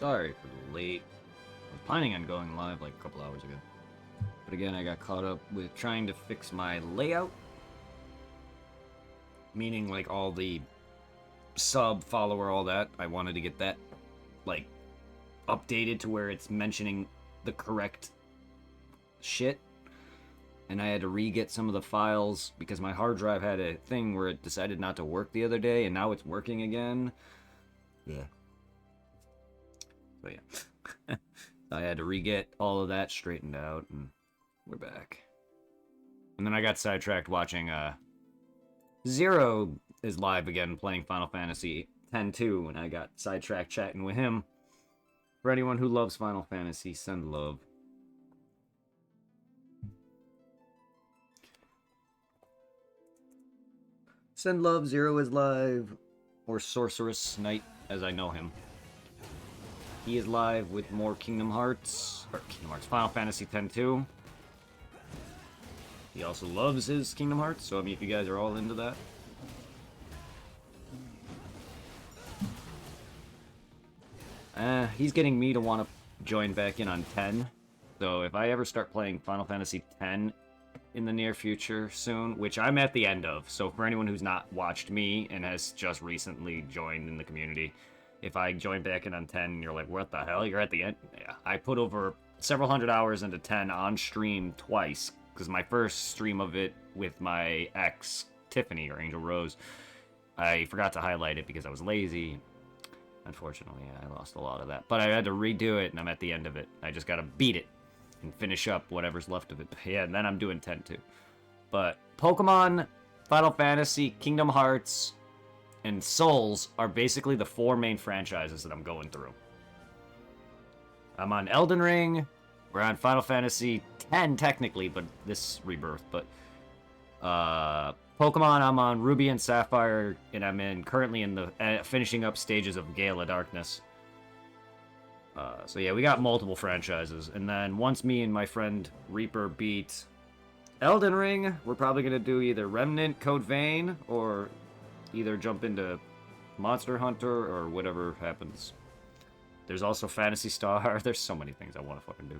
Sorry for the late. I was planning on going live like a couple hours ago. But again, I got caught up with trying to fix my layout. Meaning, like, all the sub, follower, all that. I wanted to get that, like, updated to where it's mentioning the correct shit. And I had to re-get some of the files because my hard drive had a thing where it decided not to work the other day, and now it's working again. Yeah. So yeah. I had to re-get all of that straightened out, and we're back. And then I got sidetracked watching, Zero is live again playing Final Fantasy X-2, and I got sidetracked chatting with him. For anyone who loves Final Fantasy, send love. Send love, Zero is live. Or Sorceress Knight, as I know him. He is live with more Kingdom Hearts. Or Kingdom Hearts, Final Fantasy X-2. He also loves his Kingdom Hearts, so I mean, if you guys are all into that. He's getting me to want to join back in on 10. So if I ever start playing Final Fantasy X in the near future soon, which I'm at the end of, so for anyone who's not watched me and has just recently joined in the community, if I join back in on 10 and you're like, what the hell, you're at the end? Yeah, I put over several hundred hours into 10 on stream twice, because my first stream of it with my ex, Tiffany, or Angel Rose, I forgot to highlight it because I was lazy. Unfortunately, I lost a lot of that. But I had to redo it, and I'm at the end of it. I just gotta beat it and finish up whatever's left of it. Yeah, and then I'm doing 10 too. But Pokemon, Final Fantasy, Kingdom Hearts, and Souls are basically the four main franchises that I'm going through. I'm on Elden Ring. We're on Final Fantasy X technically, but this Rebirth. But Pokemon, I'm on Ruby and Sapphire, and I'm currently in the finishing up stages of Gale of Darkness. So yeah, we got multiple franchises, and then once me and my friend Reaper beat Elden Ring, we're probably gonna do either Remnant, Code Vein, or either jump into Monster Hunter or whatever happens. There's also Phantasy Star. There's so many things I want to fucking do.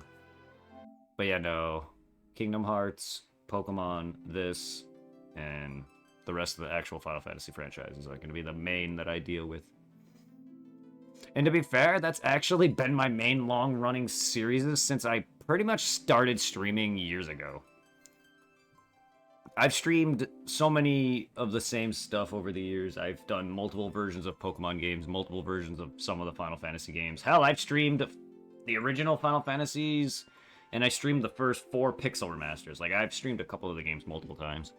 But yeah, no, Kingdom Hearts, Pokemon, this, and the rest of the actual Final Fantasy franchises are gonna be the main that I deal with. And to be fair, that's actually been my main long-running series since I pretty much started streaming years ago. I've streamed so many of the same stuff over the years. I've done multiple versions of Pokemon games, multiple versions of some of the Final Fantasy games. Hell, I've streamed the original Final Fantasies, and I streamed the first 4 Pixel remasters. Like, I've streamed a couple of the games multiple times.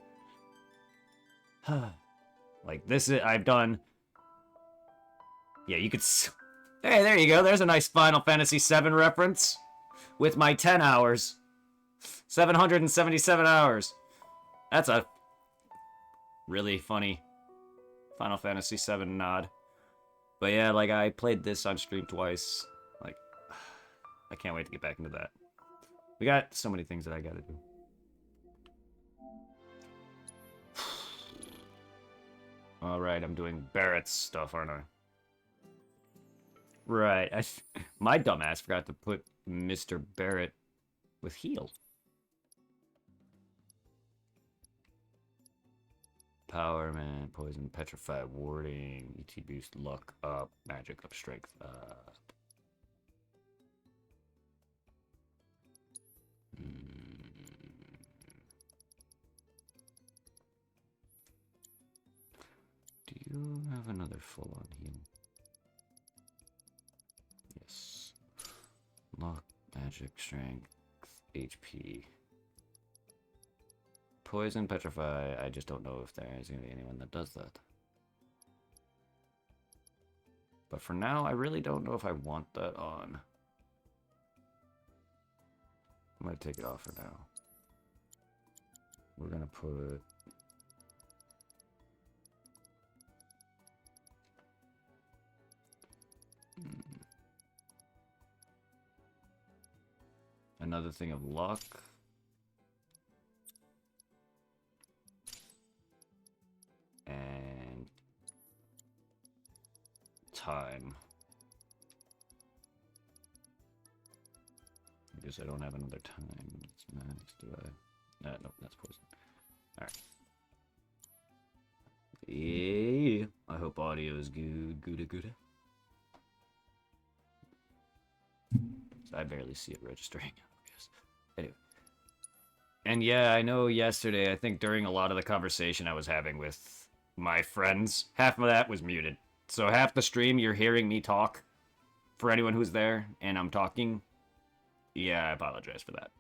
Like, this is... I've done... Yeah, you could... Hey, there you go. There's a nice Final Fantasy VII reference. With my 10 hours. 777 hours. That's a really funny Final Fantasy VII nod. But yeah, like, I played this on stream twice. Like, I can't wait to get back into that. We got so many things that I gotta do. Alright, I'm doing Barrett's stuff, aren't I? Right, my dumbass forgot to put Mr. Barrett with heal. Power, man, poison, petrify, warding, ET boost, luck up, magic up, strength up. Do you have another full-on heal? Yes. Luck, magic, strength, HP. Poison, petrify, I just don't know if there's going to be anyone that does that. But for now, I really don't know if I want that on. I'm going to take it off for now. We're going to put... another thing of luck. And time. Because I don't have another time. It's max, do I? No, that's poison. Alright. Yeah. I hope audio is good. Good. I barely see it registering. Yes. Anyway. And yeah, I know yesterday, I think during a lot of the conversation I was having with my friends, half of that was muted. So half the stream, you're hearing me talk for anyone who's there, and I'm talking. Yeah, I apologize for that.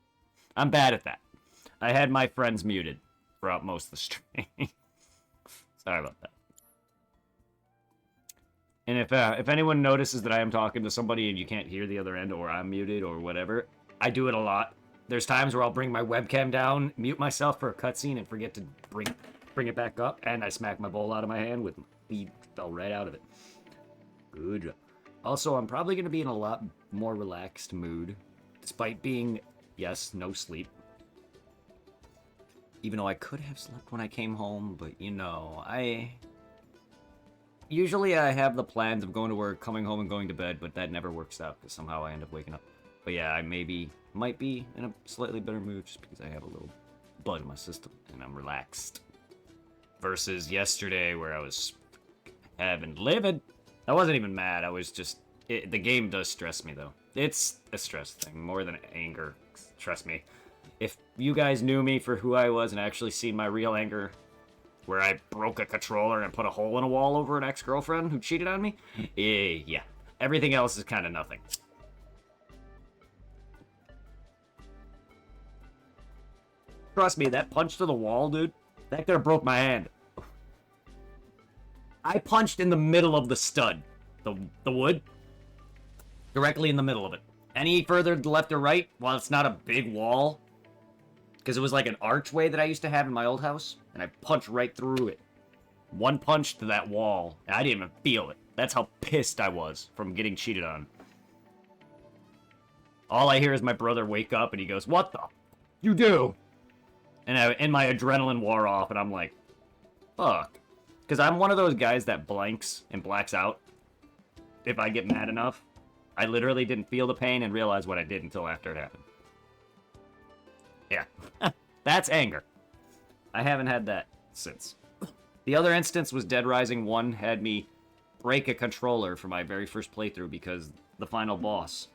I'm bad at that. I had my friends muted throughout most of the stream. Sorry about that. And if anyone notices that I am talking to somebody and you can't hear the other end, or I'm muted, or whatever, I do it a lot. There's times where I'll bring my webcam down, mute myself for a cutscene, and forget to bring it back up, and I smack my bowl out of my hand with feed fell right out of it. Good job. Also, I'm probably going to be in a lot more relaxed mood, despite being, yes, no sleep. Even though I could have slept when I came home, but you know, usually I have the plans of going to work, coming home, and going to bed, but that never works out, because somehow I end up waking up. But yeah, I might be in a slightly better mood, just because I have a little blood in my system, and I'm relaxed. Versus yesterday, where I was having livid. I wasn't even mad, I was just... the game does stress me, though. It's a stress thing, more than anger. Trust me. If you guys knew me for who I was and actually seen my real anger, where I broke a controller and put a hole in a wall over an ex-girlfriend who cheated on me, yeah. Everything else is kind of nothing. Trust me, that punch to the wall, dude, that could have broke my hand. I punched in the middle of the stud. The wood. Directly in the middle of it. Any further left or right, while it's not a big wall, because it was like an archway that I used to have in my old house, and I punched right through it. One punch to that wall, and I didn't even feel it. That's how pissed I was from getting cheated on. All I hear is my brother wake up, and he goes, "What the you do?" And my adrenaline wore off, and I'm like, fuck. Because I'm one of those guys that blanks and blacks out if I get mad enough. I literally didn't feel the pain and realize what I did until after it happened. Yeah. That's anger. I haven't had that since. The other instance was Dead Rising 1 had me break a controller for my very first playthrough because the final boss.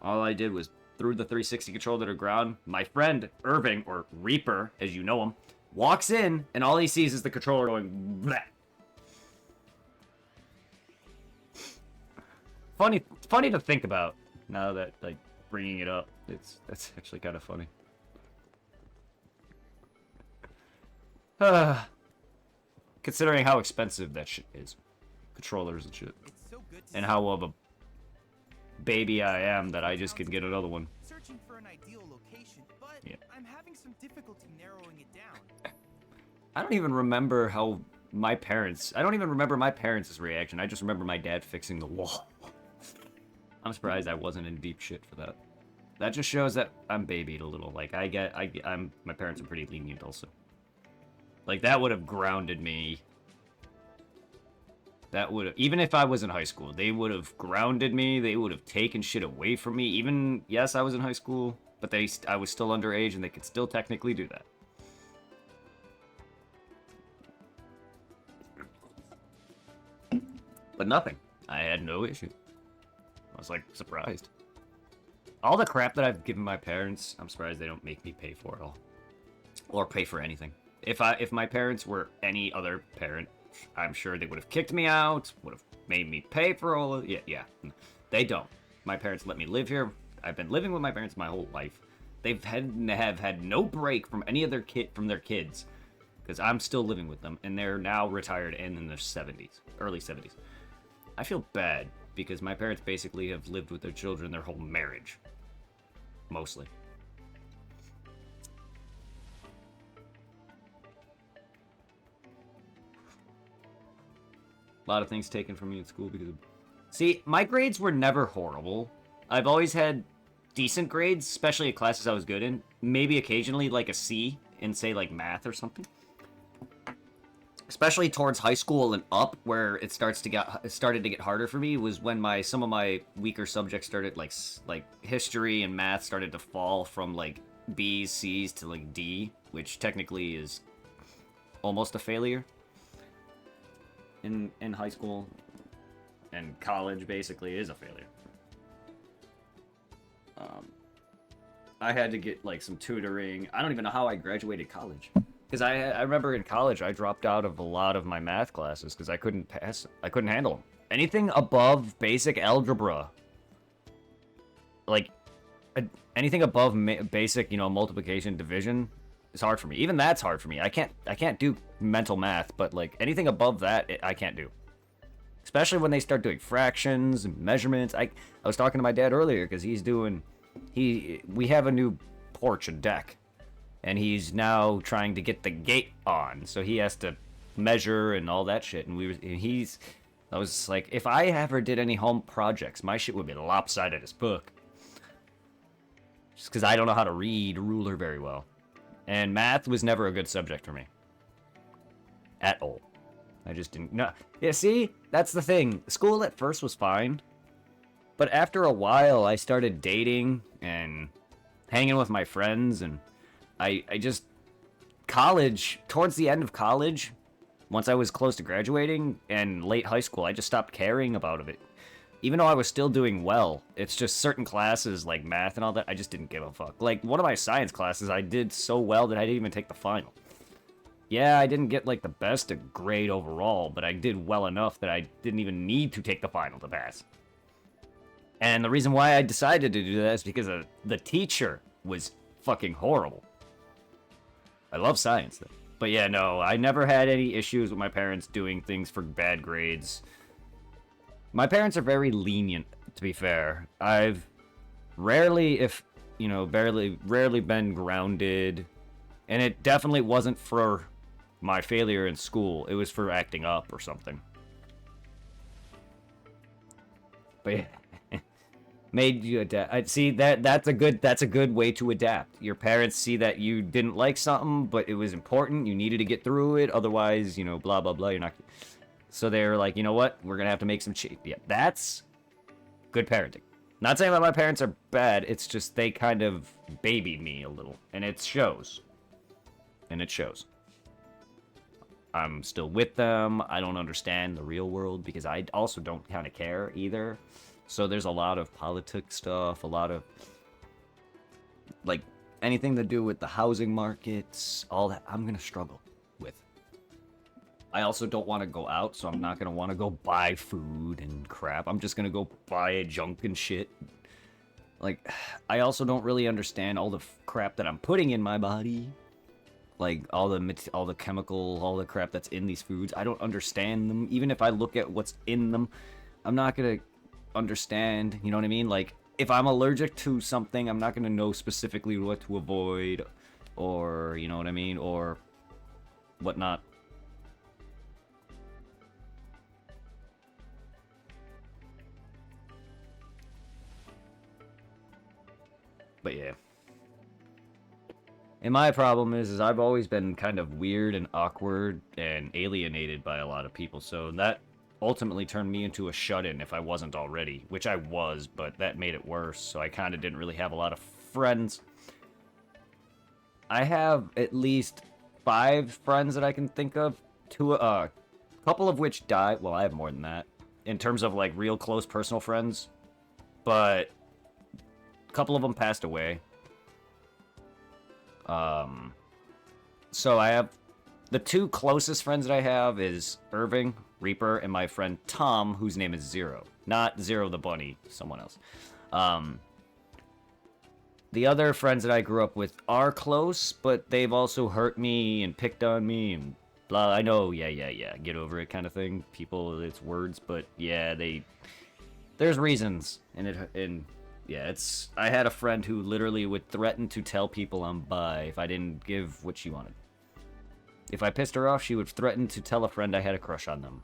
All I did was threw the 360 controller to the ground. My friend, Irving, or Reaper, as you know him, walks in, and all he sees is the controller going bleh. Funny to think about now that, like, bringing it up. That's actually kind of funny. Considering how expensive that shit is. Controllers and shit. And how of a baby I am that I just could get another one. Searching for an ideal location, but yeah. I'm having some difficulty narrowing it down. I don't even remember how my parents... I don't even remember my parents' reaction. I just remember my dad fixing the wall. I'm surprised I wasn't in deep shit for that. That just shows that I'm babied a little. Like, my parents are pretty lenient also. Like, that would have grounded me. That would have... Even if I was in high school, they would have grounded me. They would have taken shit away from me. Even... Yes, I was in high school, but I was still underage, and they could still technically do that. But nothing. I had no issue. I was, like, surprised. All the crap that I've given my parents, I'm surprised they don't make me pay for it all. Or pay for anything. If my parents were any other parent, I'm sure they would have kicked me out, would have made me pay for all of it. Yeah. They don't. My parents let me live here. I've been living with my parents my whole life. Have had no break from any of their kids. Because I'm still living with them, and they're now retired and in their 70s. Early 70s. I feel bad, because my parents basically have lived with their children their whole marriage. Mostly. A lot of things taken from me in school because of... See, my grades were never horrible. I've always had decent grades, especially at classes I was good in. Maybe occasionally, like, a C in, say, like, math or something. especially towards high school and up, where it started to get harder for me, was when some of my weaker subjects started, like history and math started to fall from like B's, C's to like D, which technically is almost a failure in high school, and college basically is a failure. I had to get like some tutoring. I don't even know how I graduated college. Because I remember in college, I dropped out of a lot of my math classes because I couldn't handle them. Anything above basic algebra, like anything above basic, multiplication, division, is hard for me. Even that's hard for me. I can't do mental math, but like anything above that, I can't do. Especially when they start doing fractions and measurements. I was talking to my dad earlier because we have a new porch and deck. And he's now trying to get the gate on, so he has to measure and all that shit. And I was like, if I ever did any home projects, my shit would be lopsided as fuck. Just because I don't know how to read a ruler very well. And math was never a good subject for me. At all. I just didn't. No. Yeah, see? That's the thing. School at first was fine. But after a while, I started dating and hanging with my friends, and college, towards the end of college, once I was close to graduating, and late high school, I just stopped caring about it. Even though I was still doing well, it's just certain classes, like math and all that, I just didn't give a fuck. Like, one of my science classes, I did so well that I didn't even take the final. Yeah, I didn't get, like, the best grade overall, but I did well enough that I didn't even need to take the final to pass. And the reason why I decided to do that is because the teacher was fucking horrible. I love science, though. But yeah, no, I never had any issues with my parents doing things for bad grades. My parents are very lenient, to be fair. I've rarely been grounded. And it definitely wasn't for my failure in school. It was for acting up or something. But yeah. Made you adapt. See, that's a good way to adapt. Your parents see that you didn't like something, but it was important. You needed to get through it. Otherwise, blah blah blah. You're not. So they're like, you know what? We're gonna have to make some change. Yeah, that's good parenting. Not saying that my parents are bad. It's just they kind of babied me a little, and it shows. And it shows. I'm still with them. I don't understand the real world because I also don't kind of care either. So there's a lot of politics stuff, a lot of, like, anything to do with the housing markets, all that, I'm going to struggle with. I also don't want to go out, so I'm not going to want to go buy food and crap. I'm just going to go buy junk and shit. Like, I also don't really understand all the crap that I'm putting in my body. Like, all the chemical, all the crap that's in these foods. I don't understand them. Even if I look at what's in them, I'm not going to understand, you know what I mean? Like, if I'm allergic to something, I'm not going to know specifically what to avoid, or, you know what I mean, or whatnot. But yeah. And my problem is I've always been kind of weird and awkward and alienated by a lot of people, so that ultimately turned me into a shut-in if I wasn't already, which I was, but that made it worse, so I kind of didn't really have a lot of friends. I have at least 5 friends that I can think of, a couple of which died. Well, I have more than that, in terms of, like, real close personal friends, but a couple of them passed away. So I have the 2 closest friends that I have is Irving, Reaper, and my friend Tom, whose name is Zero. Not Zero the bunny, someone else. The other friends that I grew up with are close, but they've also hurt me and picked on me and blah. I know, yeah, get over it kind of thing. People, it's words, but yeah, there's reasons, and yeah, I had a friend who literally would threaten to tell people I'm bi if I didn't give what she wanted. If I pissed her off, she would threaten to tell a friend I had a crush on them.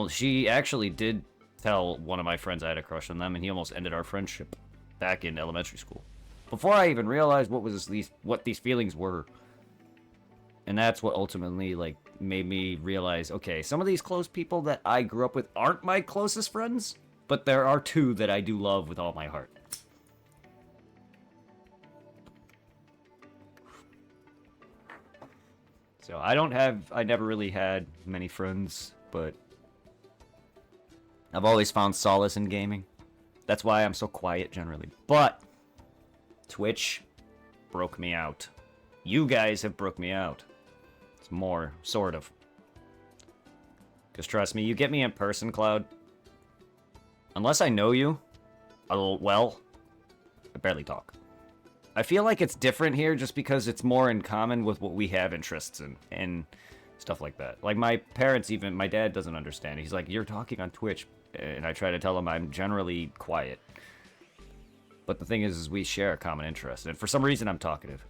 She actually did tell one of my friends I had a crush on them, and he almost ended our friendship back in elementary school. Before I even realized what these feelings were. And that's what ultimately, like, made me realize, okay, some of these close people that I grew up with aren't my closest friends, but there are two that I do love with all my heart. So I never really had many friends, but I've always found solace in gaming. That's why I'm so quiet generally. But Twitch broke me out. You guys have broke me out. It's more, sort of. Because trust me, you get me in person, Cloud. Unless I know you, well, I barely talk. I feel like it's different here just because it's more in common with what we have interests in and stuff like that. Like my parents, even my dad doesn't understand. He's like, "You're talking on Twitch," and I try to tell him I'm generally quiet. But the thing is we share a common interest, and for some reason I'm talkative.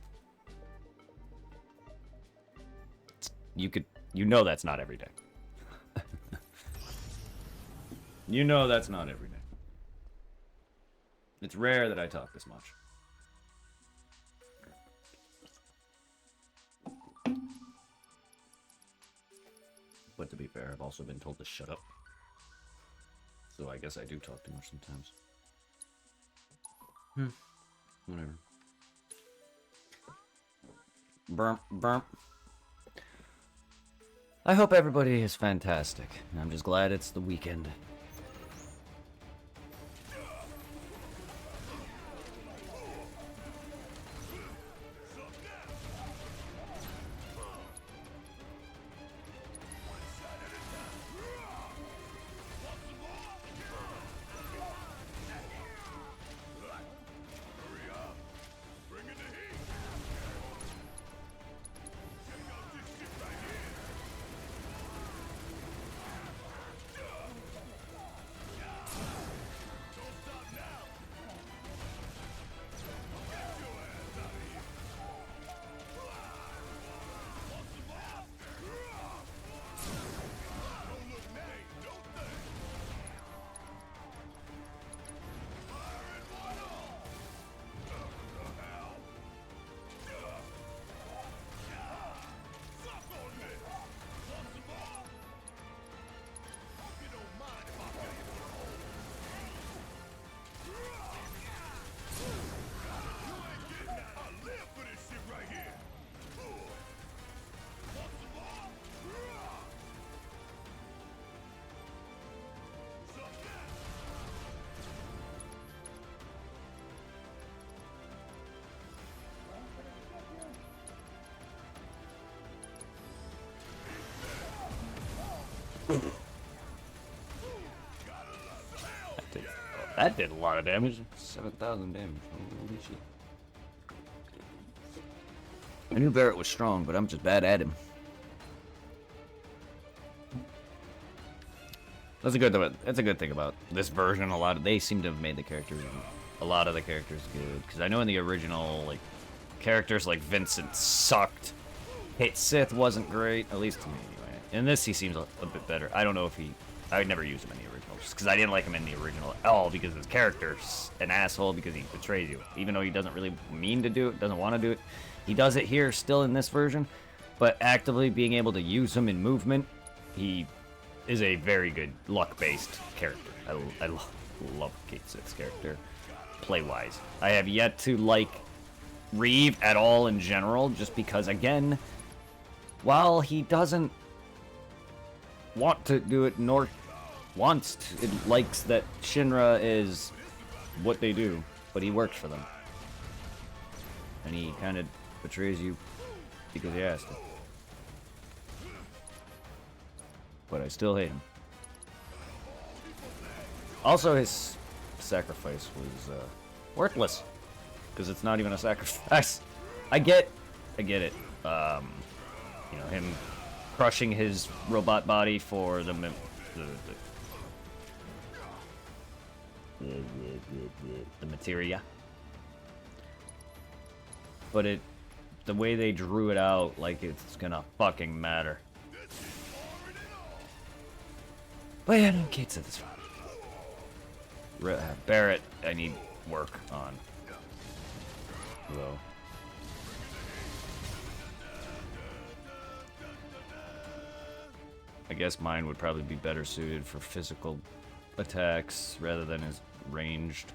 You know that's not every day. You know that's not every day. It's rare that I talk this much. But to be fair, I've also been told to shut up. So I guess I do talk too much sometimes. Whatever. Burp, burp. I hope everybody is fantastic. I'm just glad it's the weekend. That did a lot of damage. 7,000 damage. Holy shit. I knew Barrett was strong, but I'm just bad at him. That's a good thing about this version. They seem to have made a lot of the characters good. Because I know in the original, like, characters like Vincent sucked. Hate Sith wasn't great, at least to me anyway. In this, he seems a bit better. I don't know if I would never use him in the original, just because I didn't like him in the original at all, because his character's an asshole, because he betrays you. Even though he doesn't really mean to do it, doesn't want to do it. He does it here, still in this version, but actively being able to use him in movement, he is a very good luck-based character. I love Kate Sith's character, play-wise. I have yet to like Reeve at all in general, just because, again, while he doesn't want to do it, nor wants to, it likes that Shinra is what they do, but he works for them. And he kind of betrays you because he has to. But I still hate him. Also, his sacrifice was worthless, because it's not even a sacrifice. I get it. You know, him crushing his robot body for the materia. But the way they drew it out, like it's gonna fucking matter. But yeah, no, Kate said this fine. Barrett, I need work on. Though. I guess mine would probably be better suited for physical attacks rather than his ranged.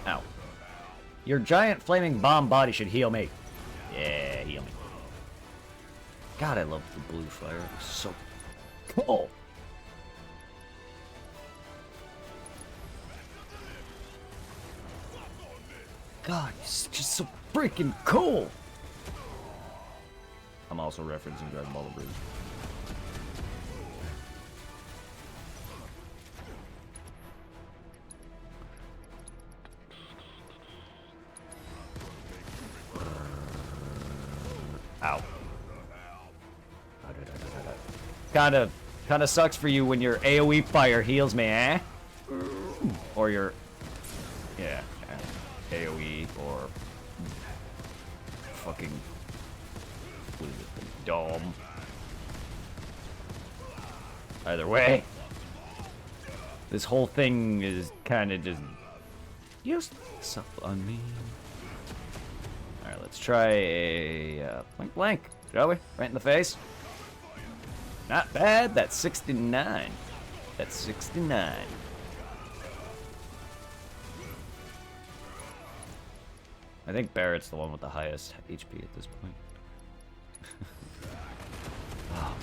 Ow. Your giant flaming bomb body should heal me. Yeah, heal me. God, I love the blue fire. It's so cool. God, it's just so freaking cool. I'm also referencing Dragon Ball Breeze. Ow. Kinda sucks for you when your AoE fire heals me, eh? Or your... Yeah, AoE or... Fucking... What is it? Dome. Either way. This whole thing is kinda just... useless up on me. Alright, let's try a point blank, shall we? Right in the face. Not bad. That's 69. That's 69. I think Barrett's the one with the highest HP at this point. Oh,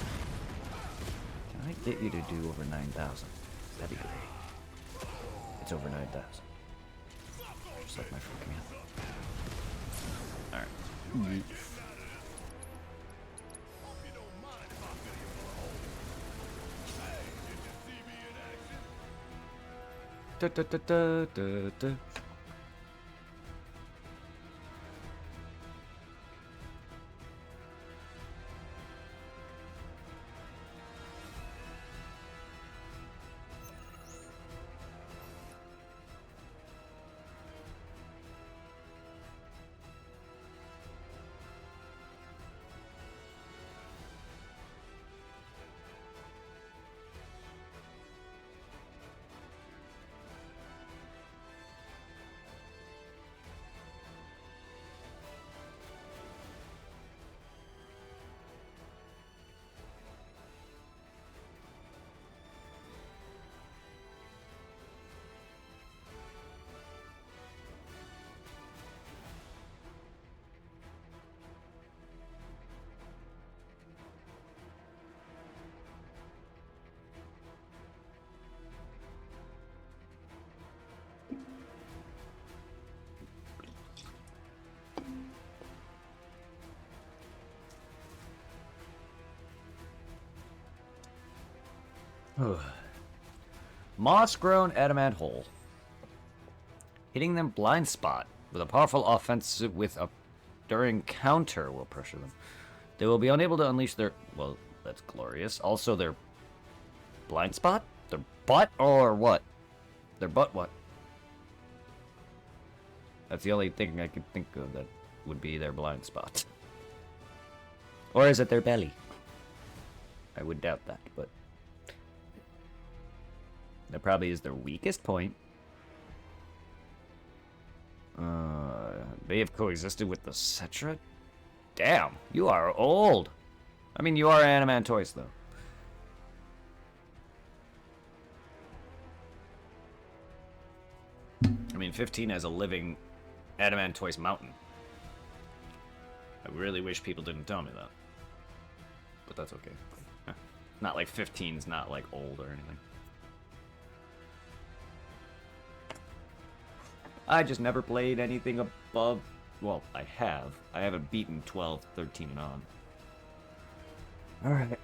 can I get you to do over 9,000? That'd be great. It's over 9,000. Just like my freaking health. Alright. Da, da, da, da, da, da. Moss-grown adamant hole. Hitting them blind spot with a powerful offensive with a during counter will pressure them. They will be unable to unleash their... Well, that's glorious. Also, their blind spot? Their butt or what? Their butt what? That's the only thing I can think of that would be their blind spot. Or is it their belly? I would doubt that, but... That probably is their weakest point. They have coexisted with the Cetra? Damn, you are old. I mean, you are Animantois, though. I mean, 15 has a living Adamantoise mountain. I really wish people didn't tell me that. But that's okay. Not like 15's not like old or anything. I just never played anything above... Well, I have. I haven't beaten 12, 13, and on. Alright.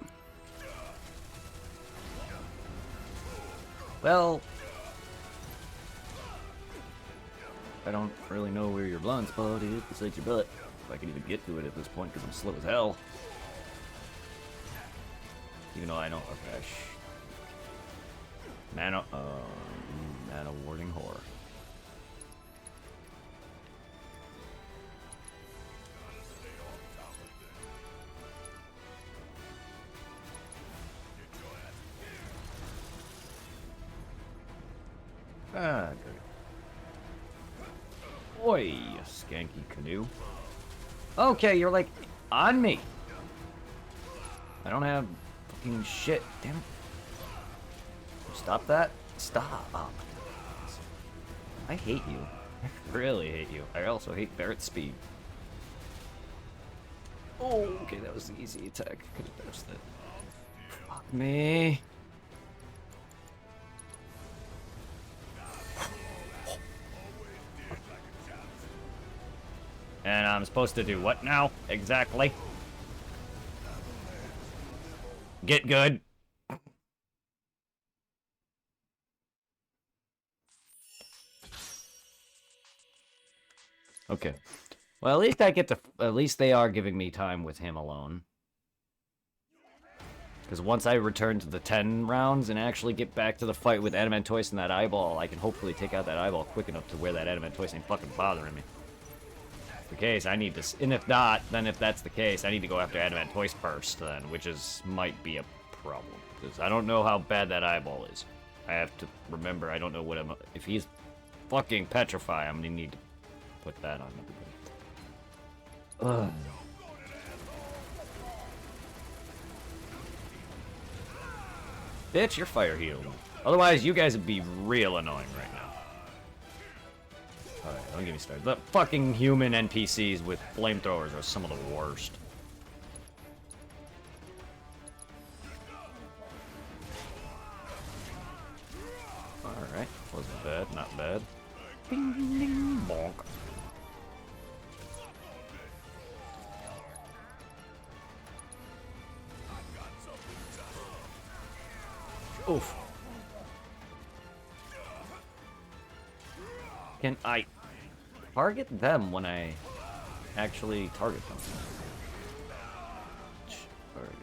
Well... I don't really know where your blind spot is besides your butt. If I can even get to it at this point, because I'm slow as hell. Even though I don't... Okay. Mana warding horror. Ah, good. Oi, you skanky canoe. Okay, you're like on me. I don't have fucking shit. Damn it. Stop that. Stop. I hate you. I really hate you. I also hate Barrett's speed. Oh, okay, that was the easy attack. Could have dodged that. Fuck me. And I'm supposed to do what now? Exactly. Get good. Okay. Well, at least I get to... At least they are giving me time with him alone. Because once I return to the 10 rounds and actually get back to the fight with Adamantoise and that eyeball, I can hopefully take out that eyeball quick enough to where that Adamantoise ain't fucking bothering me. The case, I need to... And if not, then if that's the case, I need to go after Adamantoise first, then, which might be a problem. Because I don't know how bad that eyeball is. I have to remember, I don't know what I'm... If he's fucking petrified, I'm gonna need to put that on everybody. Ugh. Bitch, you're fire healed. Otherwise, you guys would be real annoying right now. Alright, don't get me started. The fucking human NPCs with flamethrowers are some of the worst. Alright, wasn't bad, not bad. Ding, ding, ding, bonk. Oof. Can I target them when I actually target them? There it is.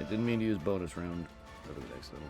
didn't mean to use bonus round. That was accidental.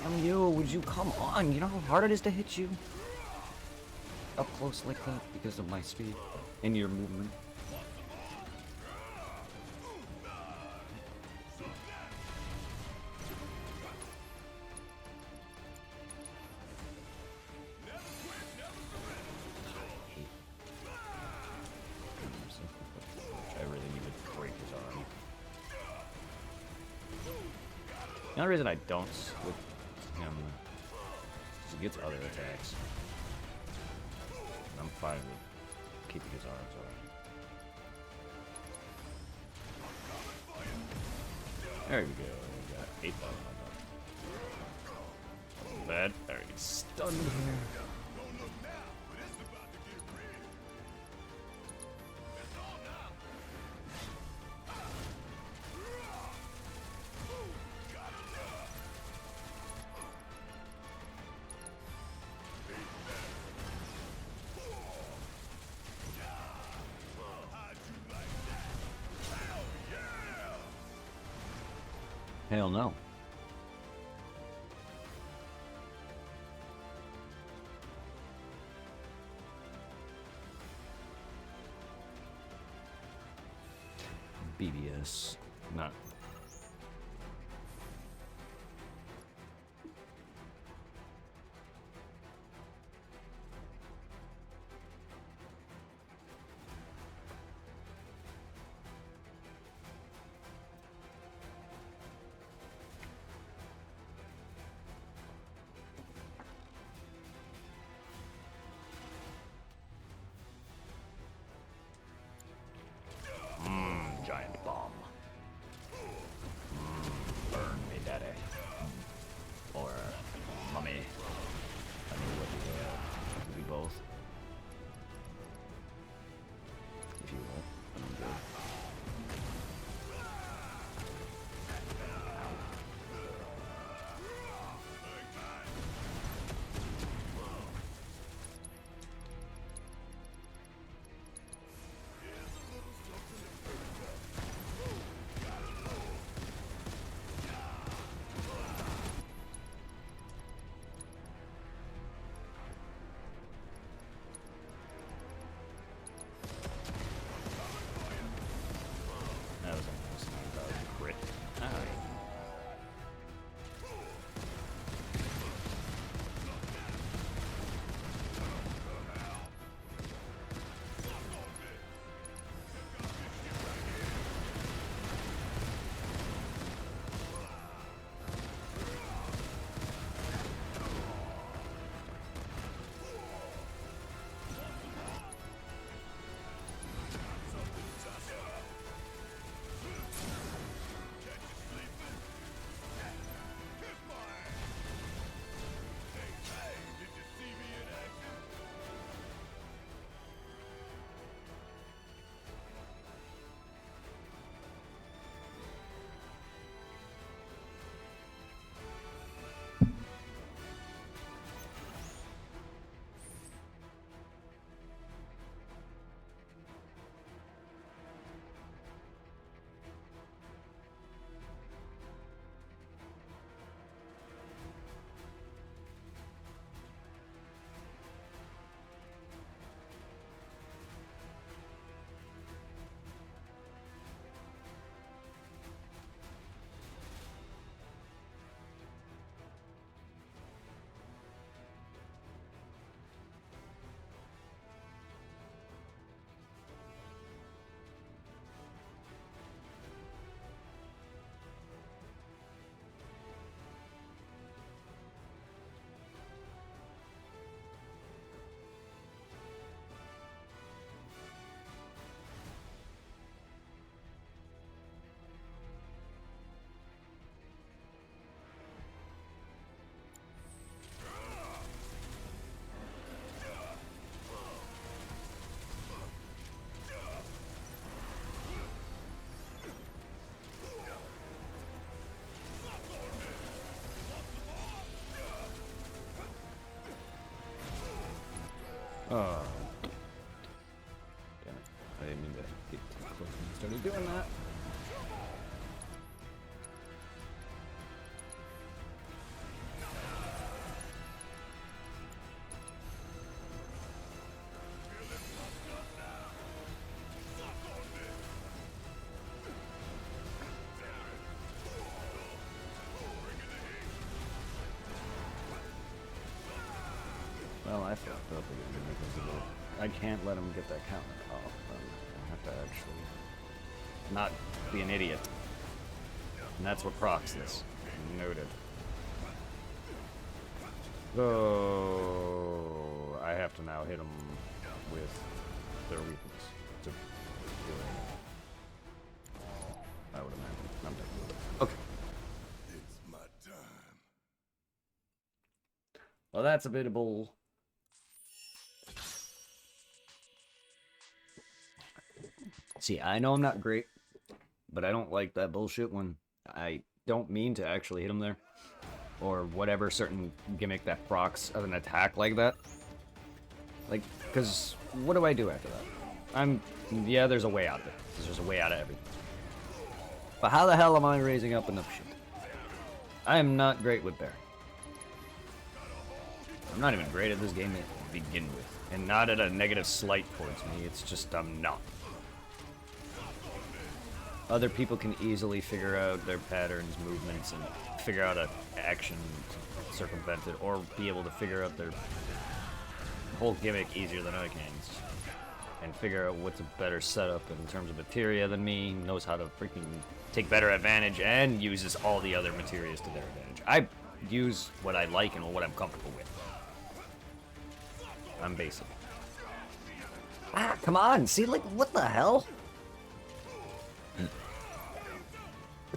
Damn you, would you come on? You know how hard it is to hit you? Up close like that because of my speed and your movement. I really need to break his arm. The only reason I don't with him is he gets other attacks. I'm fine with keeping his arms on. There we go. We got 8 balls on that. Bad. There he's stunned here. Hell no. BBS. Not. Oh. Damn it. I didn't mean to get too close when you started doing that. Well, I fucked up again because of it. I can't let him get that counter off. I have to actually not be an idiot. And that's what procs this. Noted. So I have to now hit them with their weakness to do it. I would imagine. I'm taking it. Okay. It's my time. Well, that's a bit of bull. See, I know I'm not great, but I don't like that bullshit when I don't mean to actually hit him there. Or whatever certain gimmick that procs of an attack like that. Like, because what do I do after that? Yeah, there's a way out of it. There's a way out of everything. But how the hell am I raising up enough shit? I am not great with Baron. I'm not even great at this game to begin with. And not at a negative slight towards me, it's just I'm not. Other people can easily figure out their patterns, movements, and figure out an action to circumvent it, or be able to figure out their whole gimmick easier than I can. And figure out what's a better setup in terms of materia than me, knows how to freaking take better advantage, and uses all the other materias to their advantage. I use what I like and what I'm comfortable with. I'm basic. Ah, come on! See, like, what the hell?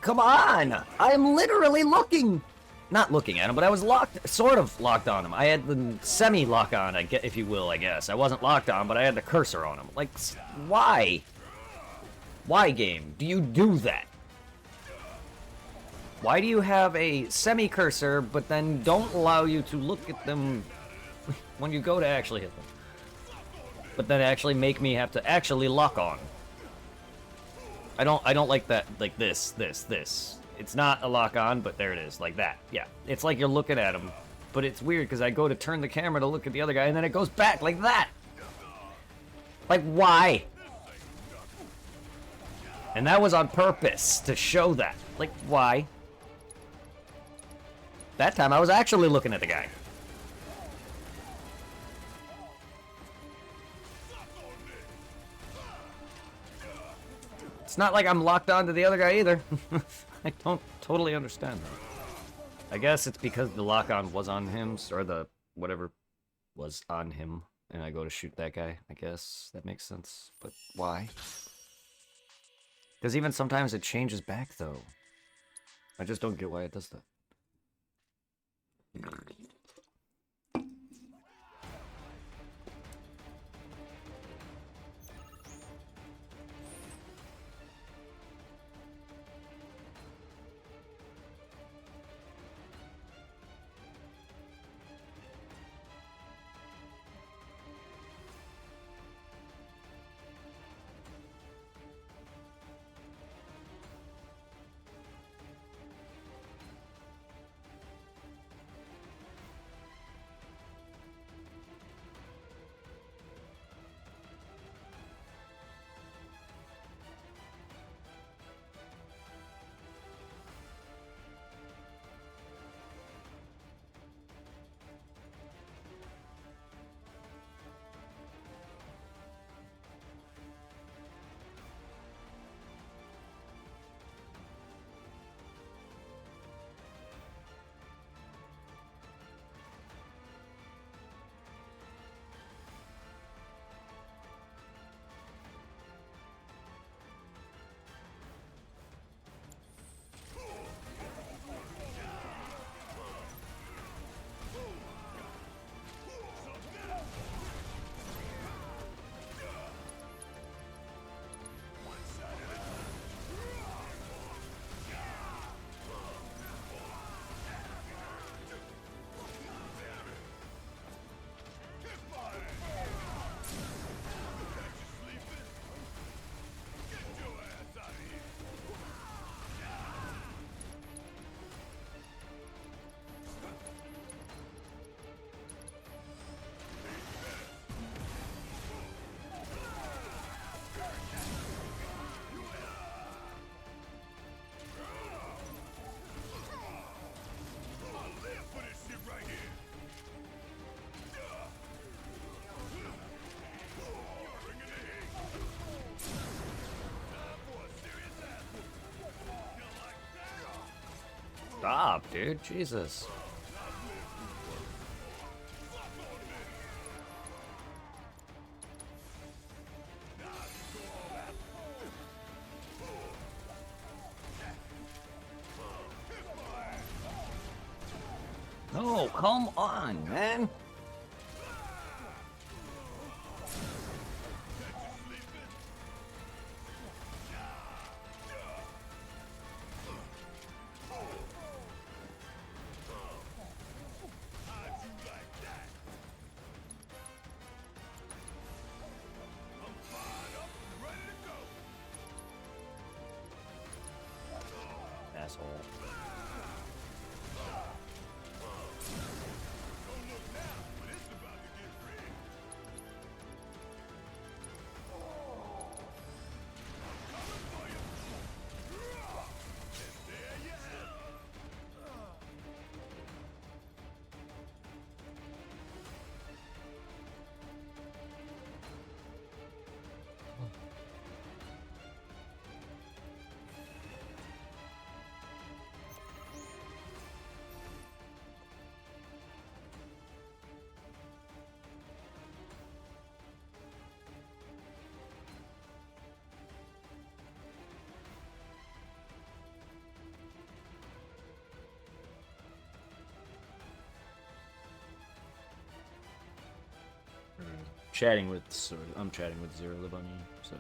Come on! I am literally looking! Not looking at him, but I was sort of locked on him. I had the semi-lock on, if you will, I guess. I wasn't locked on, but I had the cursor on him. Like, why? Why, game? Do you do that? Why do you have a semi-cursor, but then don't allow you to look at them when you go to actually hit them? But then actually make me have to actually lock on. I don't like that, like this. It's not a lock on, but there it is, like that. Yeah, it's like you're looking at him, but it's weird because I go to turn the camera to look at the other guy, and then it goes back like that. Like, why? And that was on purpose, to show that. Like, why? That time I was actually looking at the guy. It's not like I'm locked on to the other guy either. I don't totally understand that. I guess it's because the lock-on was on him, or the whatever was on him, and I go to shoot that guy. I guess that makes sense. But why? Because even sometimes it changes back, though. I just don't get why it does that. Stop, dude. Jesus. No, come on, man. Asshole. Chatting with, I'm chatting with Zero the Bunny, so.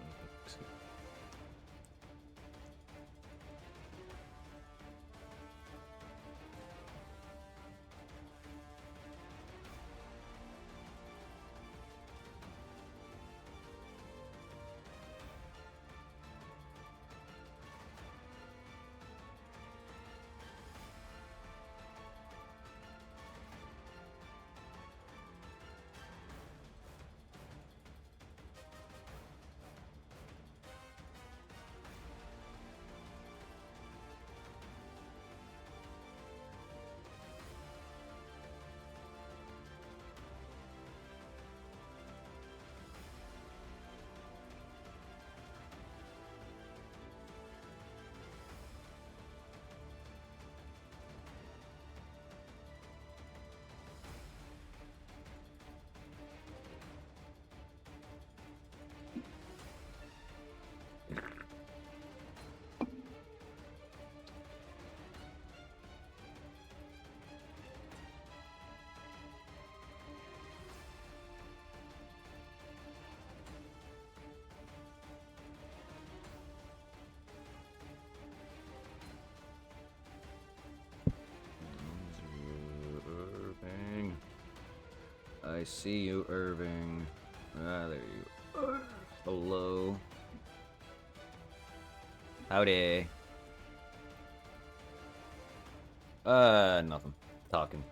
Irving. I see you, Irving. Ah, there you are. Hello. Howdy. Nothing. Talking.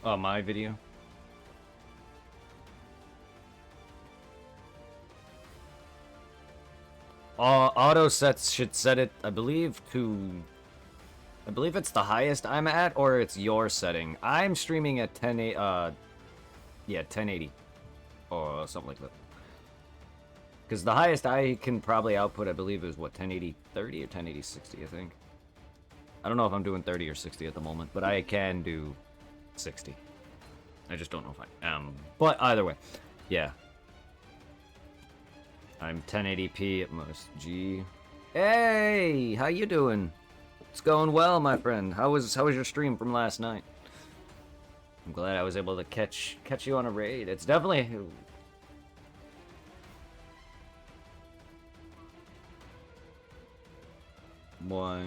Oh, my video? Auto sets should set it, I believe, to... I believe it's the highest I'm at, or it's your setting. I'm streaming at 1080. Or something like that. Because the highest I can probably output, I believe, is, what, 1080 30 or 1080 60, I think. I don't know if I'm doing 30 or 60 at the moment, but I can do 60. I just don't know if I am. But either way, yeah. I'm 1080p at most. G. Hey, how you doing? It's going well, my friend. How was your stream from last night? I'm glad I was able to catch you on a raid. It's definitely... Why?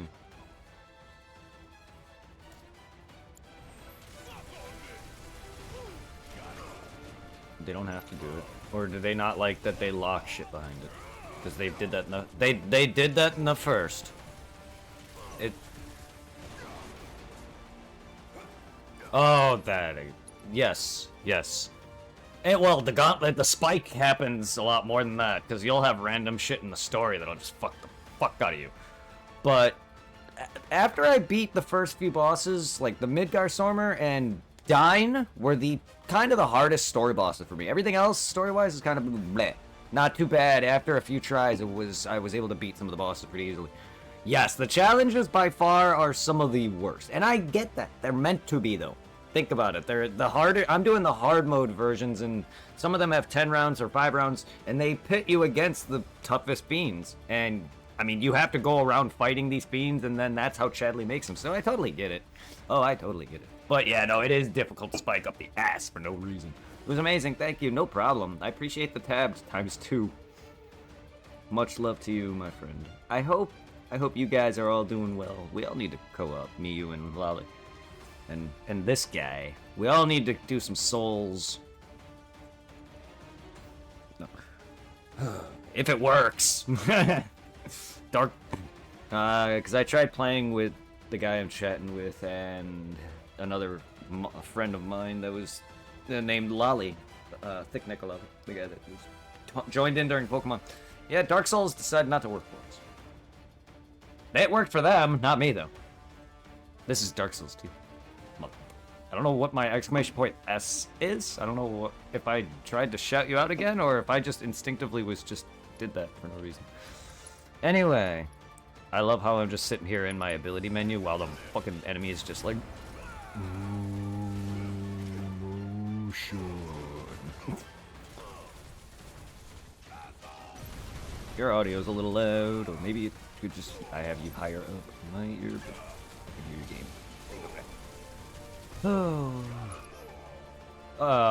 They don't have to do it, or do they not like that they lock shit behind it? Because they did that in the they did that in the first. It. Oh, that. Yes, yes. And, well, the gauntlet, the spike happens a lot more than that, because you'll have random shit in the story that'll just fuck the fuck out of you. But after I beat the first few bosses, like the Midgar Stormer and Dine were the kind of the hardest story bosses for me. Everything else, story-wise, is kind of bleh. Not too bad. After a few tries, I was able to beat some of the bosses pretty easily. Yes, the challenges by far are some of the worst, and I get that. They're meant to be, though. Think about it. They're the harder. I'm doing the hard mode versions, and some of them have 10 rounds or 5 rounds, and they pit you against the toughest fiends. And I mean, you have to go around fighting these fiends, and then that's how Chadley makes them. So I totally get it. Oh, I totally get it. But yeah, no, it is difficult to spike up the ass for no reason. It was amazing. Thank you. No problem. I appreciate the tabs ×2. Much love to you, my friend. I hope you guys are all doing well. We all need to co-op, me, you, and Lolly. And this guy. We all need to do some souls. No. If it works. Dark. Because I tried playing with the guy I'm chatting with and another friend of mine that was named Lolly. Thick Nicola, the guy that was joined in during Pokemon. Yeah, Dark Souls decided not to work for us. It worked for them, not me, though. This is Dark Souls 2. I don't know what my exclamation point S is. I don't know if I tried to shout you out again or if I just instinctively did that for no reason. Anyway, I love how I'm just sitting here in my ability menu while the fucking enemy is just like... Your audio's a little loud, or maybe it could just... I have you higher up in my ear, but I can hear your game. Oh,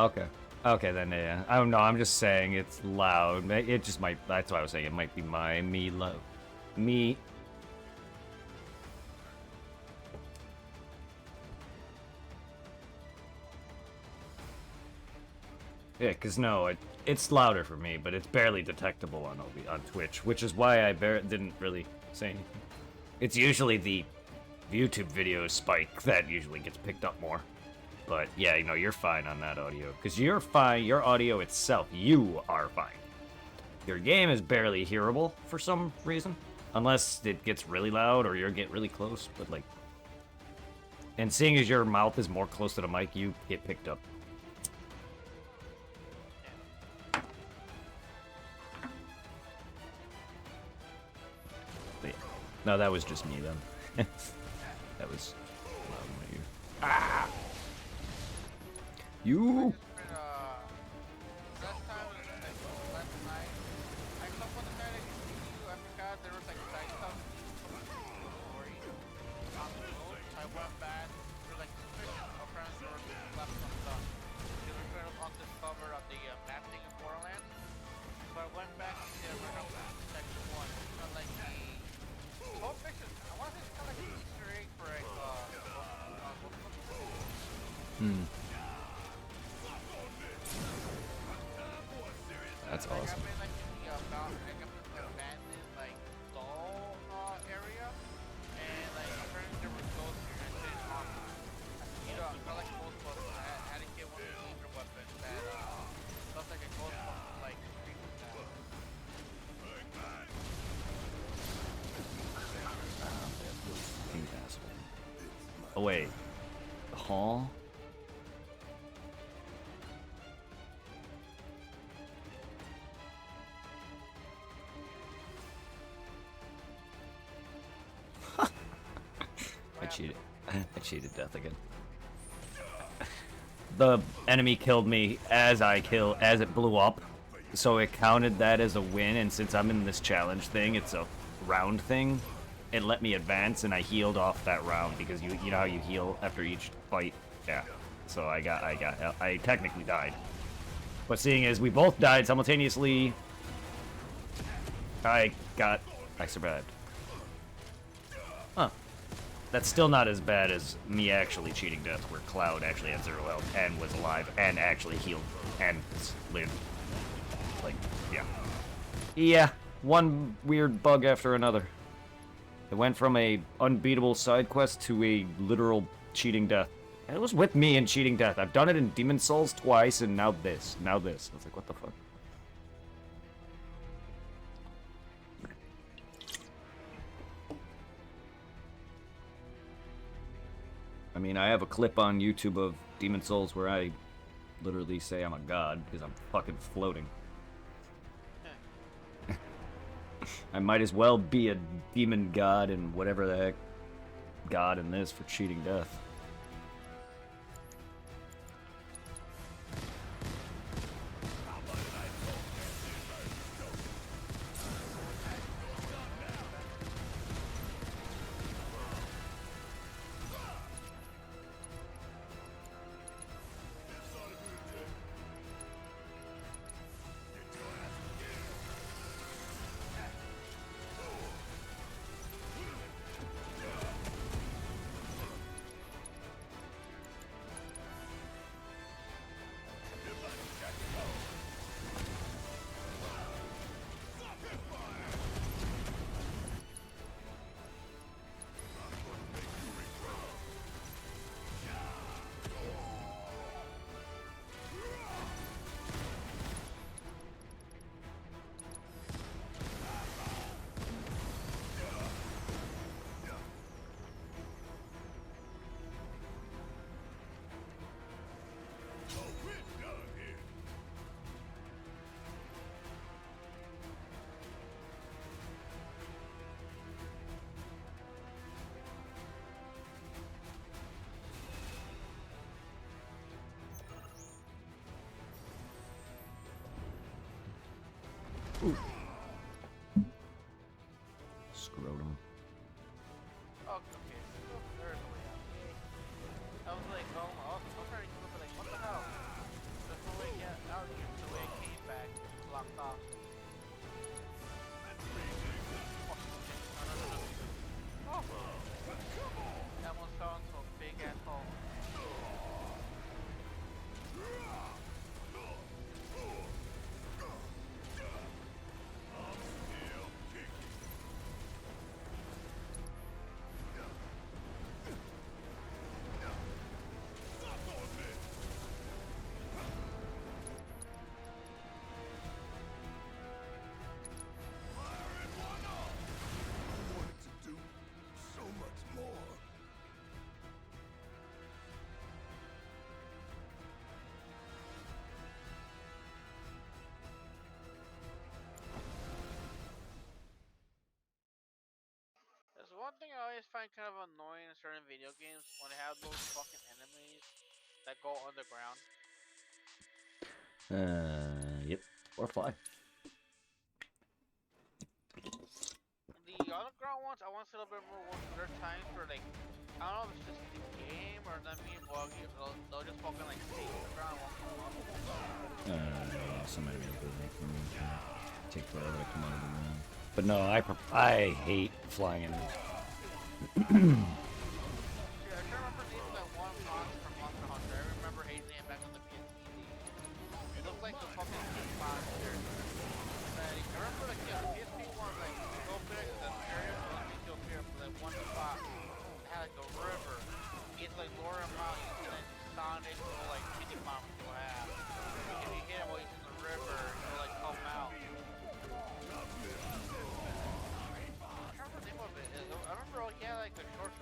okay. Okay, then, yeah. I don't know, I'm just saying it's loud. It just might... That's why I was saying it might be me low. Me... Yeah, because no, it's louder for me, but it's barely detectable on Twitch, which is why I didn't really say anything. It's usually the YouTube video spike that usually gets picked up more. But yeah, you know, you're fine on that audio. Because you're fine, your audio itself, you are fine. Your game is barely hearable for some reason. Unless it gets really loud or you get really close, but like... And seeing as your mouth is more close to the mic, you get picked up. But yeah. No, that was just me then. That was loud in my ear. Ah! You! That's awesome. Oh wait, Hall? I cheated death again. The enemy killed me as it blew up, so it counted that as a win, and since I'm in this challenge thing, it's a round thing, it let me advance, and I healed off that round, because you know how you heal after each fight? Yeah. So I technically died. But seeing as we both died simultaneously, I survived. Huh. That's still not as bad as me actually cheating death, where Cloud actually had 0 health and was alive and actually healed and lived. Like, yeah. Yeah, one weird bug after another. It went from a unbeatable side quest to a literal cheating death. It was with me in Cheating Death. I've done it in Demon Souls twice, and now this. Now this. I was like, what the fuck? I mean, I have a clip on YouTube of Demon Souls where I literally say I'm a god because I'm fucking floating. I might as well be a demon god and whatever the heck god in this for Cheating Death. Ooh. Scrotum. Oh, okay. So there's a way out. I was like, oh, I was trying to keep up, like, what the hell? There's no way to get out of here. The way it came back, locked off. Oh, no. That almost fell into a big ass hole. There's one thing I always find kind of annoying in certain video games when they have those fucking enemies that go underground. Yep. Or fly. The underground ones, I want to see a little bit more work. There are times where, like, I don't know if it's just the game or that me and Buggy, they'll just fucking, like, stay on the ground and won't come up. Yeah, somebody will do that for me. Take forever to come out of the room. But no, I hate flying in. Yeah, I can't remember the name of that one monster from Monster Hunter. I remember hating it back on the PSP. It looked like the fucking king monster. Like, I remember like the PSP one, like go big in that area, so let me go here for that one spot. It had like a river. It's like lower amount, you can like Sonic or like mini bomb to have. If you hit him while he's in the river, he'll like come out. I remember the name of it. I remember he had like a short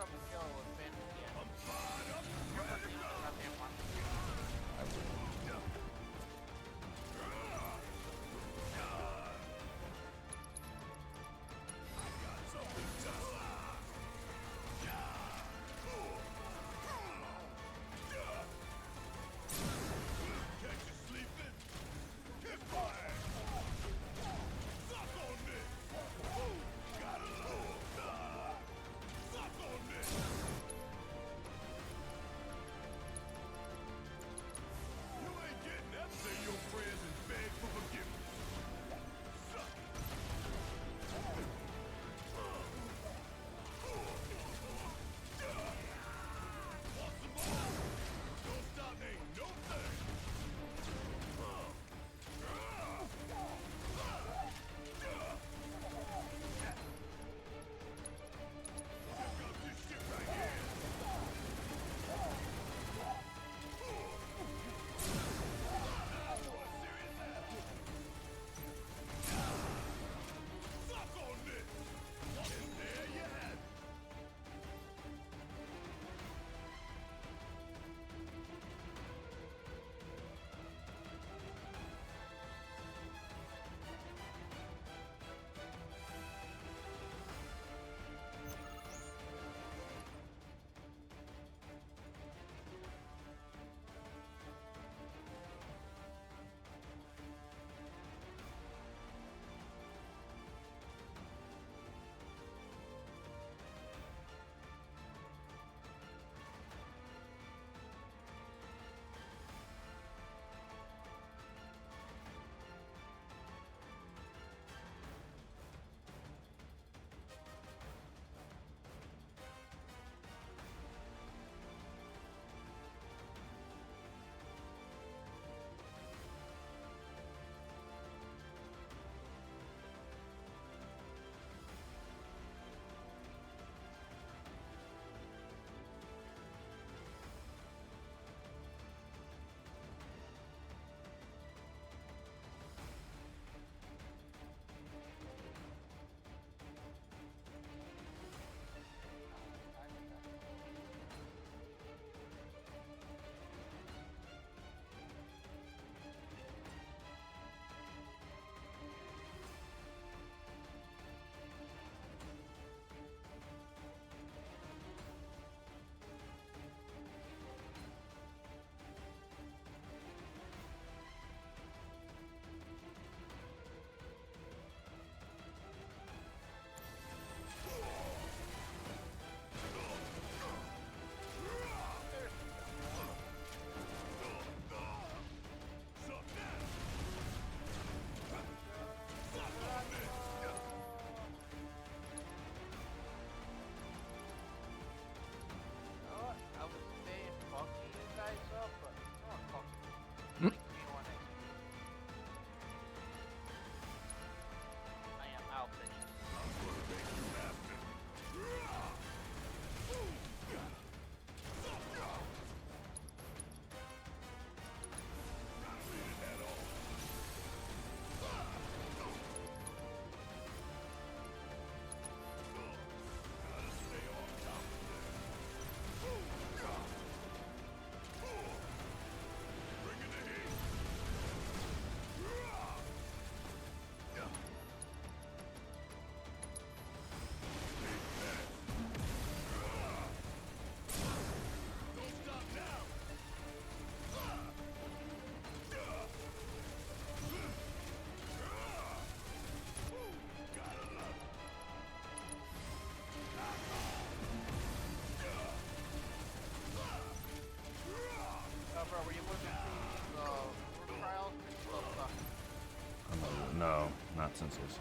No, not since this.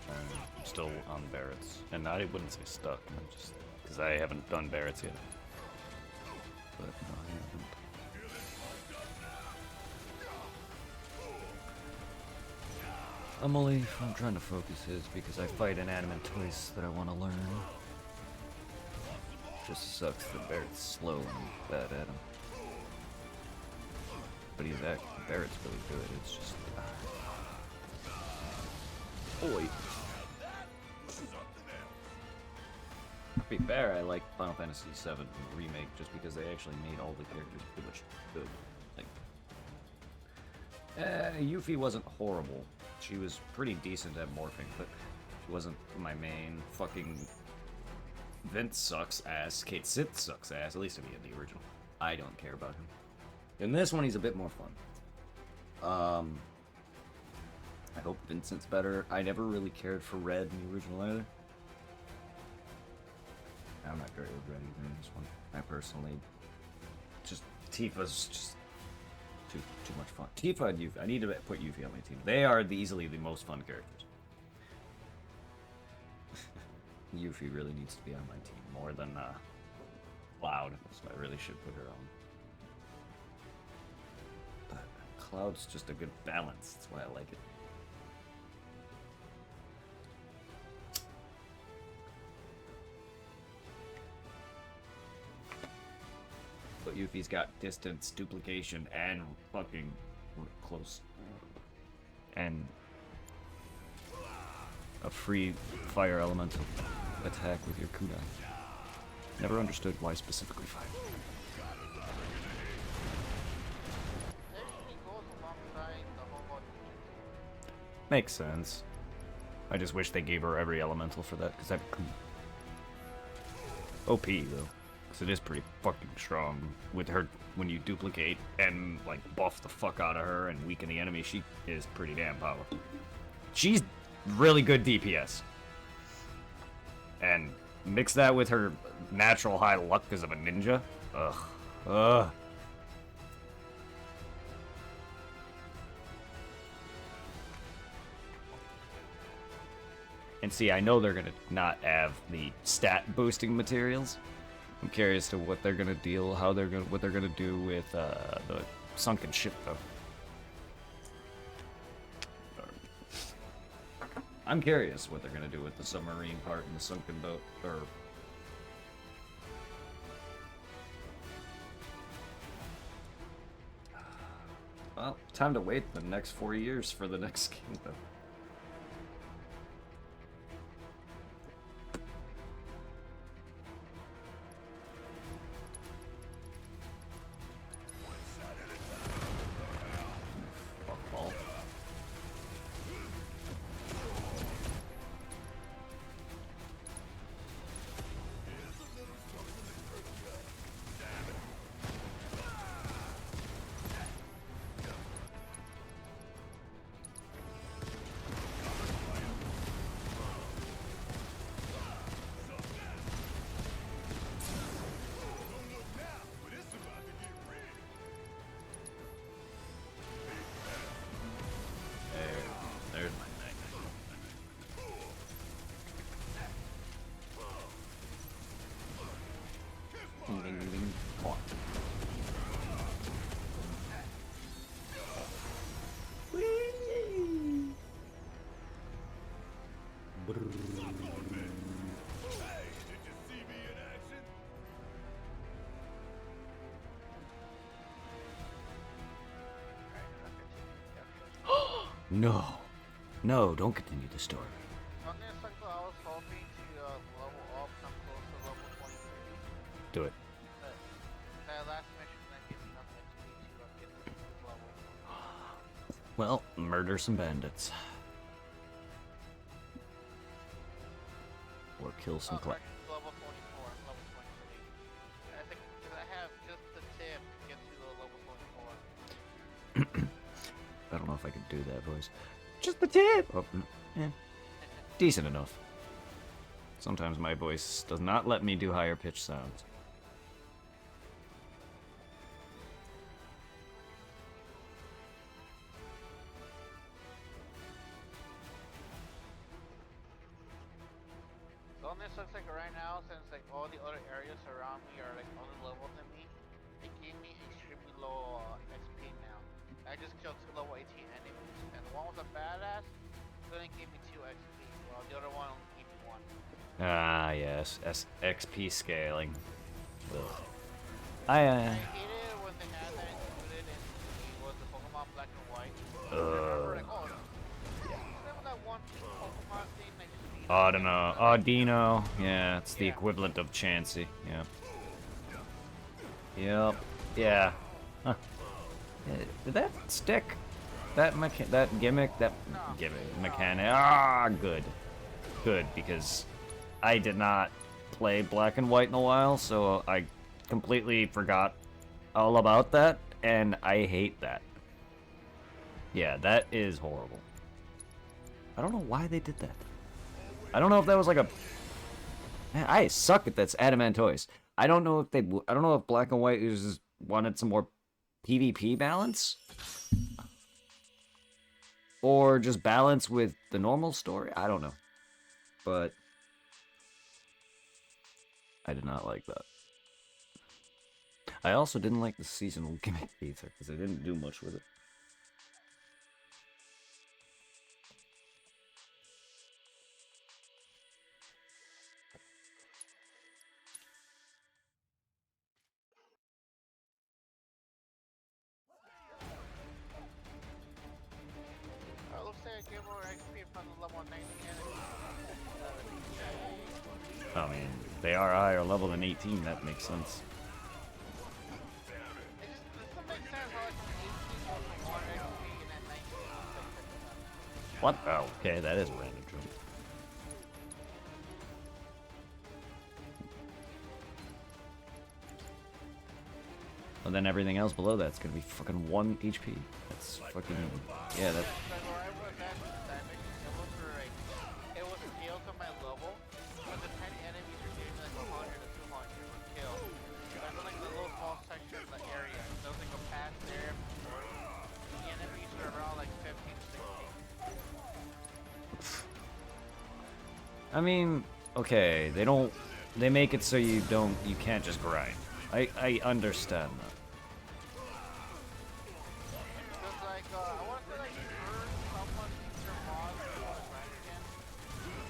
I'm still on Barrett's, and I wouldn't say stuck. I'm just because I haven't done Barrett's yet. But no, I haven't. I'm trying to focus his because I fight inanimate twice that I want to learn. Just sucks that Barrett's slow and bad at him. But Barrett's really good. It's just. Oh wait. To be fair, I like Final Fantasy VII Remake just because they actually made all the characters pretty much good. Like, Yuffie wasn't horrible. She was pretty decent at morphing, but she wasn't my main. Fucking Vince sucks ass. Kate Sith sucks ass. At least to me in the original. I don't care about him. In this one, he's a bit more fun. I hope Vincent's better. I never really cared for Red in the original either. I'm not great with Red either in this one. I personally, just Tifa's just too much fun. Tifa and Yuffie. I need to put Yuffie on my team. They are easily the most fun characters. Yuffie really needs to be on my team more than Cloud, so I really should put her on. But Cloud's just a good balance. That's why I like it. But Yuffie's got distance, duplication, and fucking close. And a free fire elemental attack with your kunai. Never understood why specifically fire. Makes sense. I just wish they gave her every elemental for that, because that'd be cool. OP, though. Because it is pretty fucking strong. With her, when you duplicate and, like, buff the fuck out of her and weaken the enemy, she is pretty damn powerful. She's really good DPS. And mix that with her natural high luck because of a ninja. Ugh. And see, I know they're gonna not have the stat boosting materials. I'm curious to what they're gonna deal, what they're gonna do with the sunken ship, though. I'm curious what they're gonna do with the submarine part and the sunken boat, or. Well, time to wait the next 4 years for the next game, though. Fuckball. There's my knight. Ding, ding, ding, ding. Clock. No. No, don't continue the story. I was hoping to level up, come close to level 23. Do it. That last mission that gives me enough XP to get to this level. Well, murder some bandits. Or kill some Actually, level 24, level 23. I think because I have just the tip to get to the level 24. I don't know if I could do that voice. Just the tip! Oh, yeah. Decent enough. Sometimes my voice does not let me do higher pitched sounds. it sucks like right now, since like all the other areas around me are like other levels than me, it gave me extremely low XP now. I just killed 2 level 18 enemies, and one was a badass, so then it gave me 2 XP, while the other one only gave me 1. Ah, yes. XP scaling. Ugh. I hated it when they had that included in the Pokemon Black and White. I remember like, oh, remember that one Pokemon thing that used to be Audino. Audino. Yeah, it's the equivalent of Chansey. Yep. Yep. Yeah. Huh. Did that stick? That gimmick? That gimmick. Mechanic. Ah, good. Good, because I did not play Black and White in a while, so I completely forgot all about that, and I hate that. Yeah, that is horrible. I don't know why they did that. I don't know if that was like a... Man, I suck at this Adamantoise. I don't know if Black and White just wanted some more PvP balance, or just balance with the normal story. I don't know, but I did not like that. I also didn't like the seasonal gimmick either, because I didn't do much with it. Looks like I gave more XP from the level 19 enemy. I mean, they are higher level than 18, that makes sense. It doesn't make sense how like from 18 goes to 1 XP and then 19 goes to 50. What? Oh, okay, that is a random jump. And then everything else below that's gonna be fucking 1 HP. That's fucking... Yeah, that... Like where I was at with the damage, it was scaled to my level, but the tiny enemies were giving me like 100 to 200 per kill. So I know like the little small section of the area, there was like a path there, the enemies were around like 15 to 16. I mean, okay, they make it so you can't just grind. I understand that. Because like, I want to like heard someone think their mods for the grind again.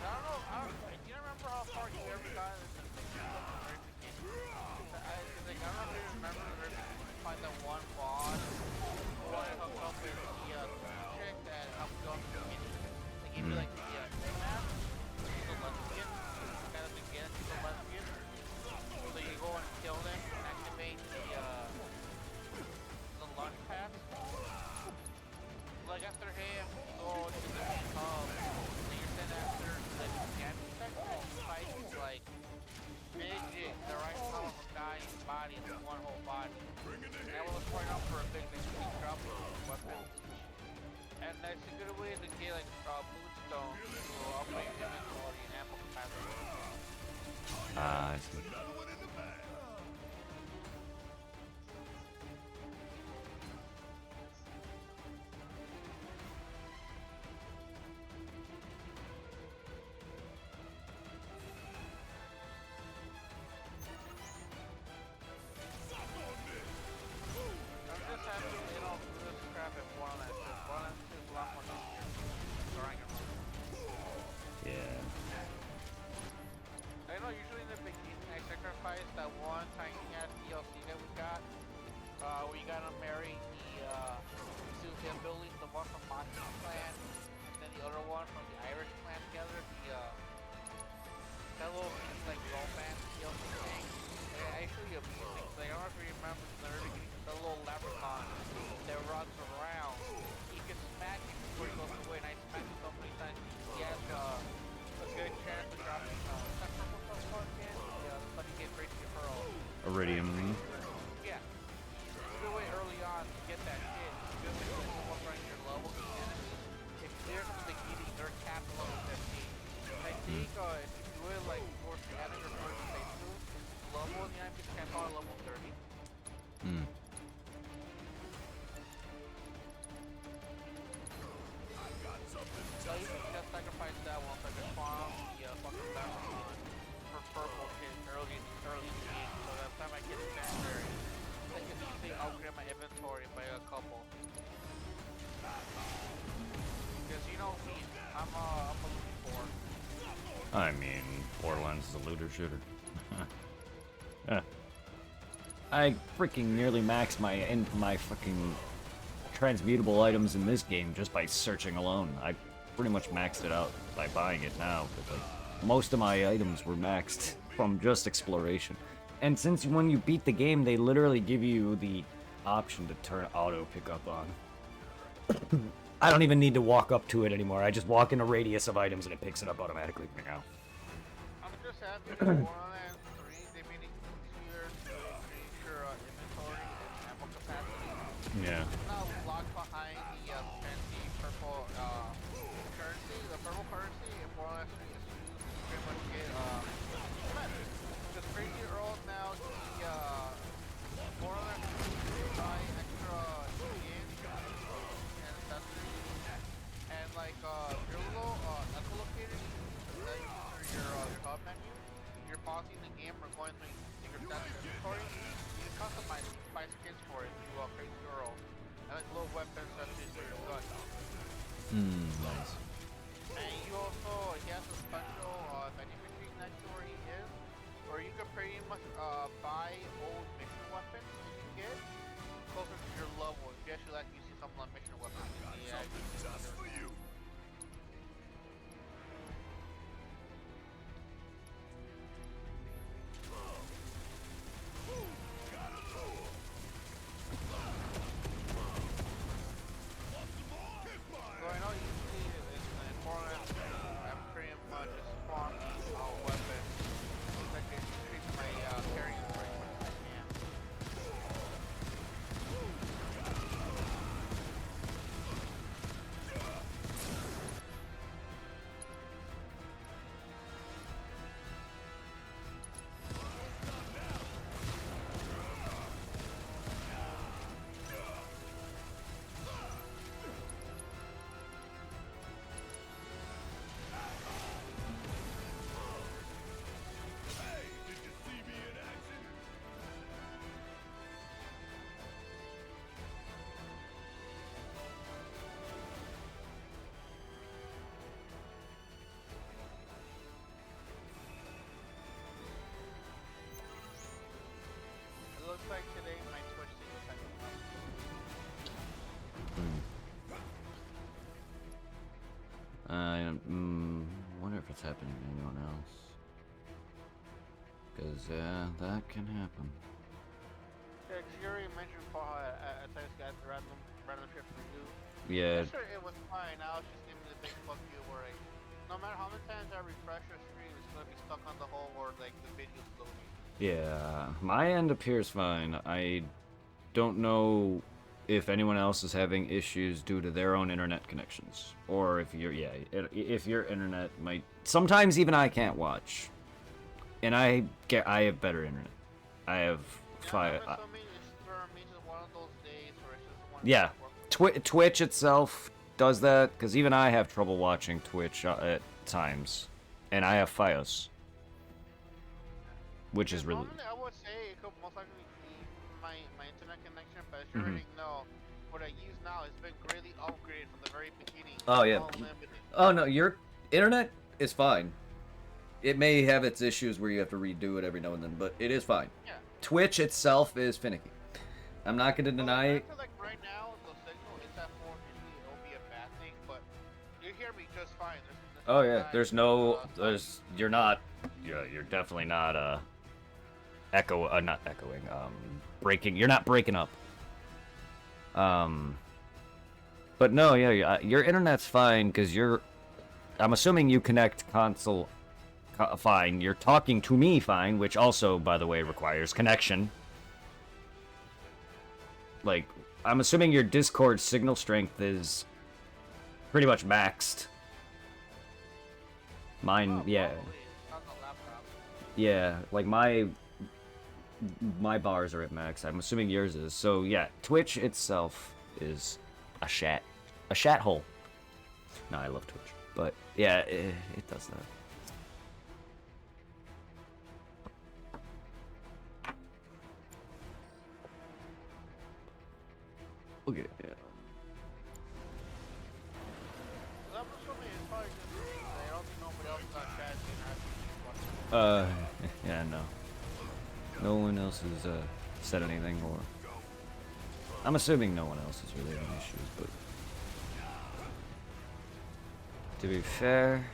I don't know, do you remember how far you ever got in the very beginning? I don't know if you remember the very beginning, you find that one boss who wanted to hook up with the chick that helped you out in the beginning. They gave you like the map, the lesbian, kind of the guess, the lesbian. So you go and kill them and activate the launch pad. Like after him, you go to the hub, and you're sent after the scanning section, you fight like midget, the right column of guy's body, and one whole body. And that was pouring out for a big drop weapon. And that's a good way to get like moonstone to upgrade your inventory and ammo capacity. Ah, I see. I'm just happy they don't do this crap at Borderlands 2. Borderlands 2 is a lot more easier. Throwing them up. Yeah. I know usually in the beginning I sacrifice no me. I'm a looting 4. I mean, Borderlands is a looter shooter. I freaking nearly maxed my fucking transmutable items in this game just by searching alone. I pretty much maxed it out by buying it now, but like, most of my items were maxed from just exploration. And since when you beat the game, they literally give you the option to turn auto pickup on. I don't even need to walk up to it anymore. I just walk in a radius of items and it picks it up automatically now. I'm just happy that Borderlands 3, they made it easier to increase your inventory and ammo capacity. Yeah. It's not locked behind the fancy purple currency. The purple currency in Borderlands 3 is used to pretty much get just crazy early now. The Borderlands 3 buy extra skins and accessories and like your little echolocator that you use through your hub menu. You're pausing the game or going through your stats inventory. You can customize it, buy skins for it to Crazy Earl. And like little weapons that you for your gun. Nice. And you also, he has a special vending machine next to where he is, where you can pretty much buy old mission weapons you can get closer to your level. If you actually like using some like mission weapons, Just for you. So I know usually it's important I'm pretty much spawning a weapon that can increase my carrying rate as much as I can. Hey, did you see me in action? It looks like today my Twitch thing is kind of I wonder if it's happening to anyone else. Cause yeah, that can happen. Yeah, 'cause you already mentioned before how I just got the random shit from you. Yeah. Yesterday it was fine, now it's just giving me the big fuck you where like, no matter how many times I refresh your screen, it's gonna be stuck on the hole or like the video's loading. Yeah, my end appears fine. I don't know if anyone else is having issues due to their own internet connections, or if if your internet might. Sometimes even I can't watch, and I have better internet. I have I'm five. assuming it's for me just one of those days where it's just one Yeah, work. Twitch itself does that because even I have trouble watching Twitch at times, and I have FiOS, which is really. Normally I would say it could most likely be my internet connection, but as you already know, what I use now has been greatly upgraded from the very beginning. Oh, It's yeah. unlimited. Oh no, your internet is fine. It may have its issues where you have to redo it every now and then, but it is fine. Yeah. Twitch itself is finicky. I'm not gonna deny it. Like right now, the signal is at 450. It'll be a bad thing, but you hear me just fine. There's Oh yeah, lag, there's no, you're not, you're definitely not not echoing, breaking. You're not breaking up. But no, yeah, your internet's fine because I'm assuming you connect console fine. You're talking to me fine, which also, by the way, requires connection. Like, I'm assuming your Discord signal strength is pretty much maxed. Mine, yeah. Probably on the laptop. Yeah, like my bars are at max. I'm assuming yours is. So yeah, Twitch itself is a shat hole. No, I love Twitch, but yeah, it does that. Okay. Yeah. I'm probably just me, 'cause I don't think nobody else got chat in Yeah, no. No one else has said anything, or I'm assuming no one else is really having issues, but to be fair,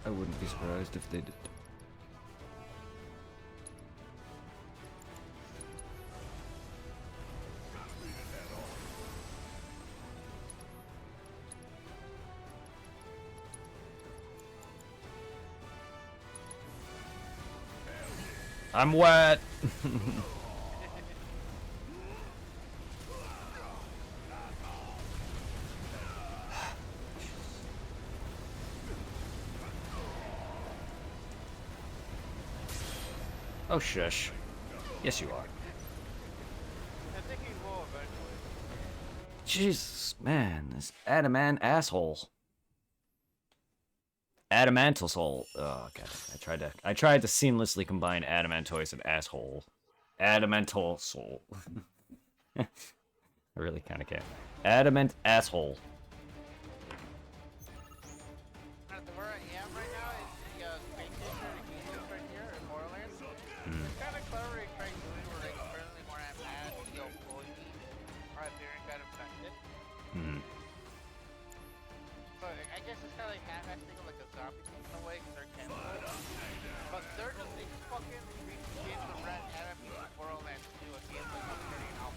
I wouldn't be surprised if they did. I'm wet. Oh shush. Yes you are. I think he will eventually. Jesus, man, this adamant asshole. Adamantal soul. Oh god, I tried to seamlessly combine adamantoise and asshole. Adamantal soul. I really kind of can't. Adamant asshole. Where I am right now is the space station that he is right here in Borderlands. It's kind of clever they tried doing where like apparently where I'm at, the employees are appearing kind of affected. So I guess it's kind of like half-assing like a zombie thing in a way because they're cannibals. But they're just these fucking games of rat enemies in Borderlands 2 a game like I'm turning out.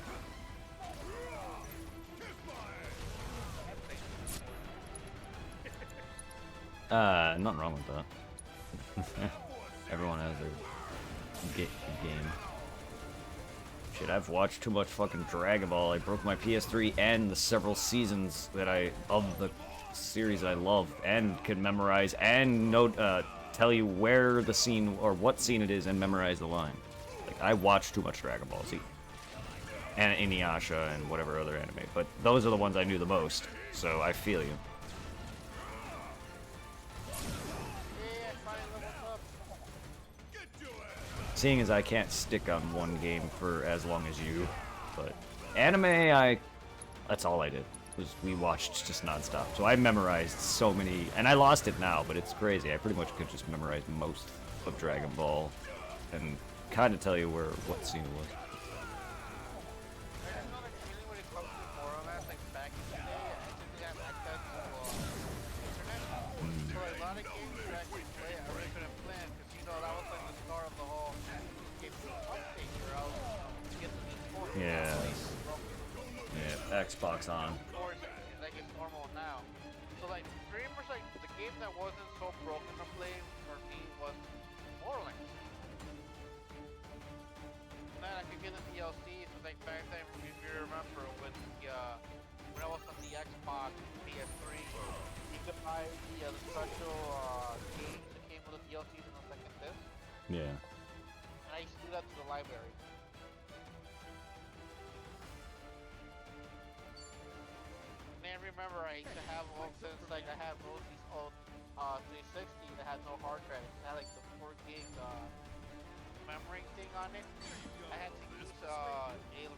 Nothing wrong with that. Everyone has their game. Shit, I've watched too much fucking Dragon Ball. I broke my PS3 and the several seasons that of the series I love and could memorize and note, tell you where the scene or what scene it is and memorize the line. Like, I watched too much Dragon Ball Z. And Inuyasha and whatever other anime. But those are the ones I knew the most, so I feel you. Seeing as I can't stick on one game for as long as you, but anime, that's all I did, was we watched just nonstop. So I memorized so many, and I lost it now, but it's crazy. I pretty much could just memorize most of Dragon Ball and kind of tell you what scene it was. Yeah. Yeah, Xbox on. Like it's normal now. So like pretty much like the game that wasn't so broken to play for me was Borderlands. And then I could get the DLC, so like back then if you remember when when I was on the Xbox PS3, you could buy the special games that came with the DLCs in the second disc. Yeah. And I used to do that to the library. I remember I used to have since like I had both these old 360 that had no hard drive. It had like the 4 gig memory thing on it. I had to use a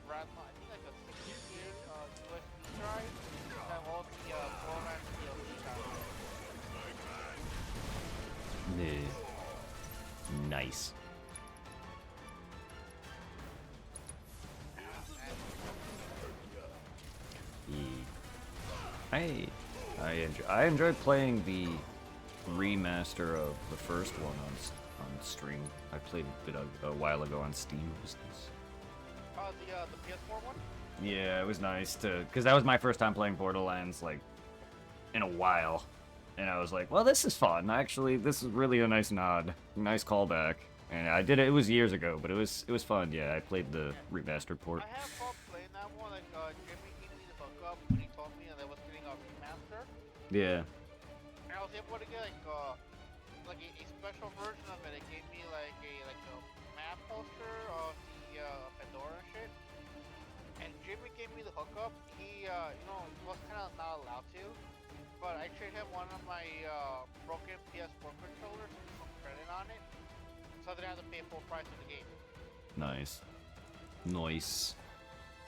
random, I think like a 60 gig USB drive to have all the Borderlands DLCs on it. Yeah. Nice. I enjoyed playing the remaster of the first one on stream. I played it a while ago on Steam. The PS4 one? Yeah, it was nice because that was my first time playing Borderlands like in a while, and I was like, well, this is fun. Actually, this is really a nice nod, nice callback. And I did it. It was years ago, but it was fun. Yeah, I played the remastered port. I have fun playing that one. Like Jimmy gave me the hookup when he told me that I was getting a remaster. Yeah. And I was able to get like a special version of it. It gave me like a map poster of the Pandora and shit. And Jimmy gave me the hookup. He he was kind of not allowed to, but I traded him one of my broken PS4 controllers with some credit on it, so I didn't have to pay full price for the game. Nice. Nice.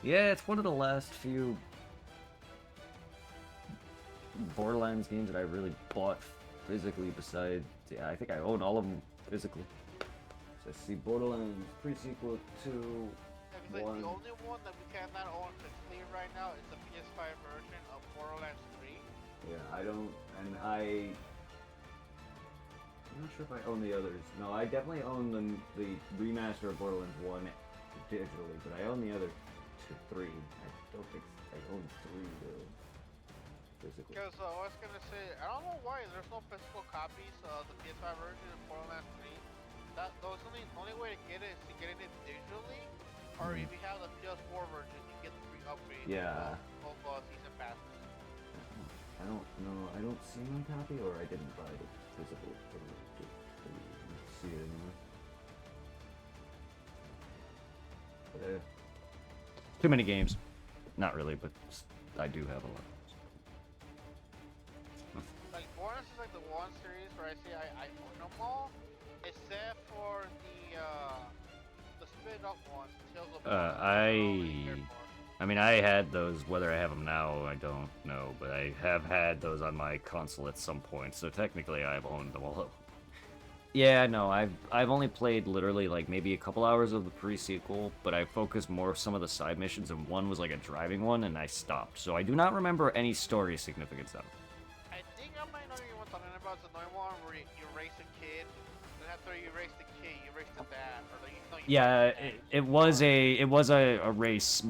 Yeah, it's one of the last few Borderlands games that I really bought physically besides... Yeah, I think I own all of them physically. So I see Borderlands pre-sequel 2, Yeah, 'cause, like, 1... the only one that we cannot own physically right now is the PS5 version of Borderlands 3. Yeah, I don't... And I'm not sure if I own the others. No, I definitely own the remaster of Borderlands 1 digitally, but I own the other 3. I don't think I own 3 though. Physically. Because I was gonna say, I don't know why there's no physical copies of the PS5 version of Borderlands 3. Those only way to get it is to get it digitally, or if you have the PS4 version, you get the free upgrade. Yeah. Both season passes. I don't know. I don't see my copy, or I didn't buy the physical to see it anymore. But, too many games. Not really, but I do have a lot. Like Borderlands is like the one series where I say I own them all, except for the spin-off ones. Tales of I mean, I had those. Whether I have them now, I don't know. But I have had those on my console at some point. So technically, I've owned them all. Yeah, no, I've only played literally like maybe a couple hours of the pre-sequel, but I focused more of some of the side missions, and one was like a driving one, and I stopped. So I do not remember any story significance of it. I think I might know what you're talking about. It's the one where you race a kid, and after you race the kid, you race the dad, or like, no, you Yeah, it was a race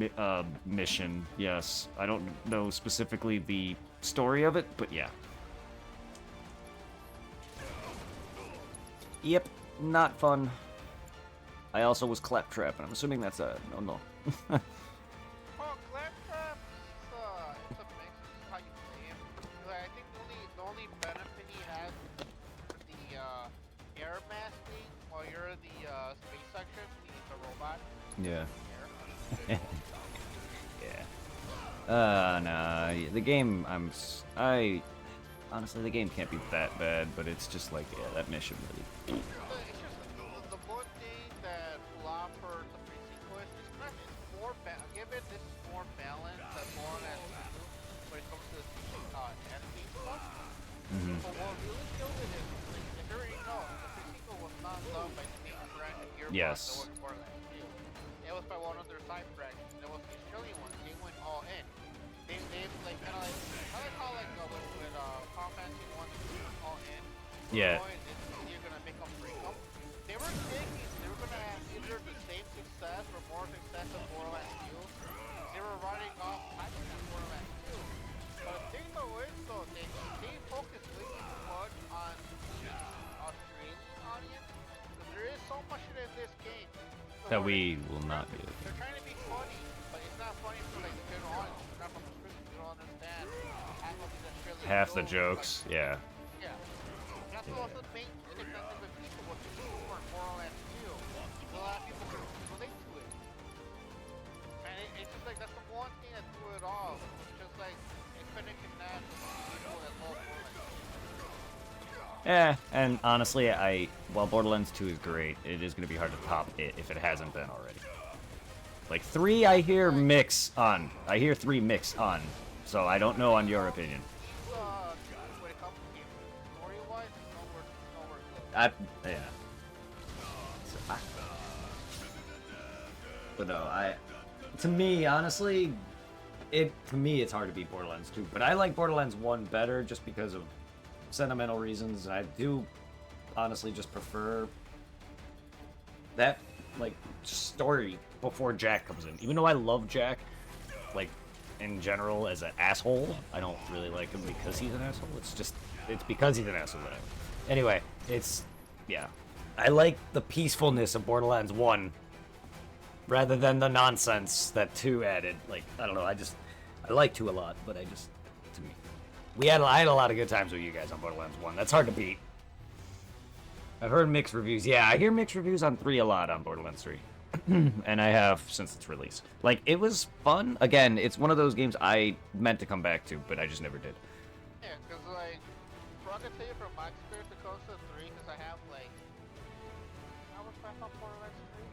mission. Yes, I don't know specifically the story of it, but yeah. Yep, not fun. I also was Claptrap, and I'm assuming that's a no. Well, Claptrap, it's a mix. It's how you play him. Like, I think the only benefit he has for the air masking while you're in the space section, he's a robot. Yeah. Air. Yeah. Nah. The game. Honestly, the game can't be that bad, but it's just like, yeah, that mission really. It's just the one thing that flop for the pre-sequel is it's more give it this more balance than Borderlands 2 when it comes to the enemy stuff. But what really killed it is, like, if you already know, the pre-sequel was not done by the same branch of Gearbox Yes. that was Borderlands 2. It was by one of their side branches. It was the Australian one. They went all in. They like kind of how like with Final Fantasy 1 all in. Yeah. You're gonna make them break them. They were thinking they were gonna have either the same success or more success as Borderlands 2. They were running off patching on Borderlands 2. But the thing though is though they focus way too much on the Australian audience. Because there is so much shit in this game That we will not be. they're trying to be funny, but it's not funny for like the general audience. It's not from the script. You don't understand half of the Australian Half the jokes, yeah. Yeah. That's what also the main critic that the people was for Borderlands 2. A lot of people can relate to it. And it's just like that's the one thing that threw it off. It's just like it couldn't connect people that love Borderlands 2. Yeah, and honestly, while Borderlands 2 is great, it is going to be hard to top it if it hasn't been already. Like 3, I hear mix on. I hear 3 mix on. So I don't know on your opinion. When it comes to game story-wise, it's nowhere close. Yeah. But no, to me, honestly, it's hard to beat Borderlands 2. But I like Borderlands 1 better just because of sentimental reasons. I do honestly just prefer that like story before Jack comes in. Even though I love Jack, like in general as an asshole, I don't really like him because he's an asshole. It's because he's an asshole that I. Anyway, yeah. I like the peacefulness of Borderlands 1 rather than the nonsense that 2 added. Like, I don't know, I like 2 a lot, but to me. I had a lot of good times with you guys on Borderlands 1. That's hard to beat. I've heard mixed reviews. Yeah, I hear mixed reviews on 3 a lot on Borderlands 3. And I have since its release. Like, it was fun. Again, it's one of those games I meant to come back to, but I just never did. Yeah, because like, I can tell you from my experience it goes to 3, because I have like, I was back on Borderlands 3.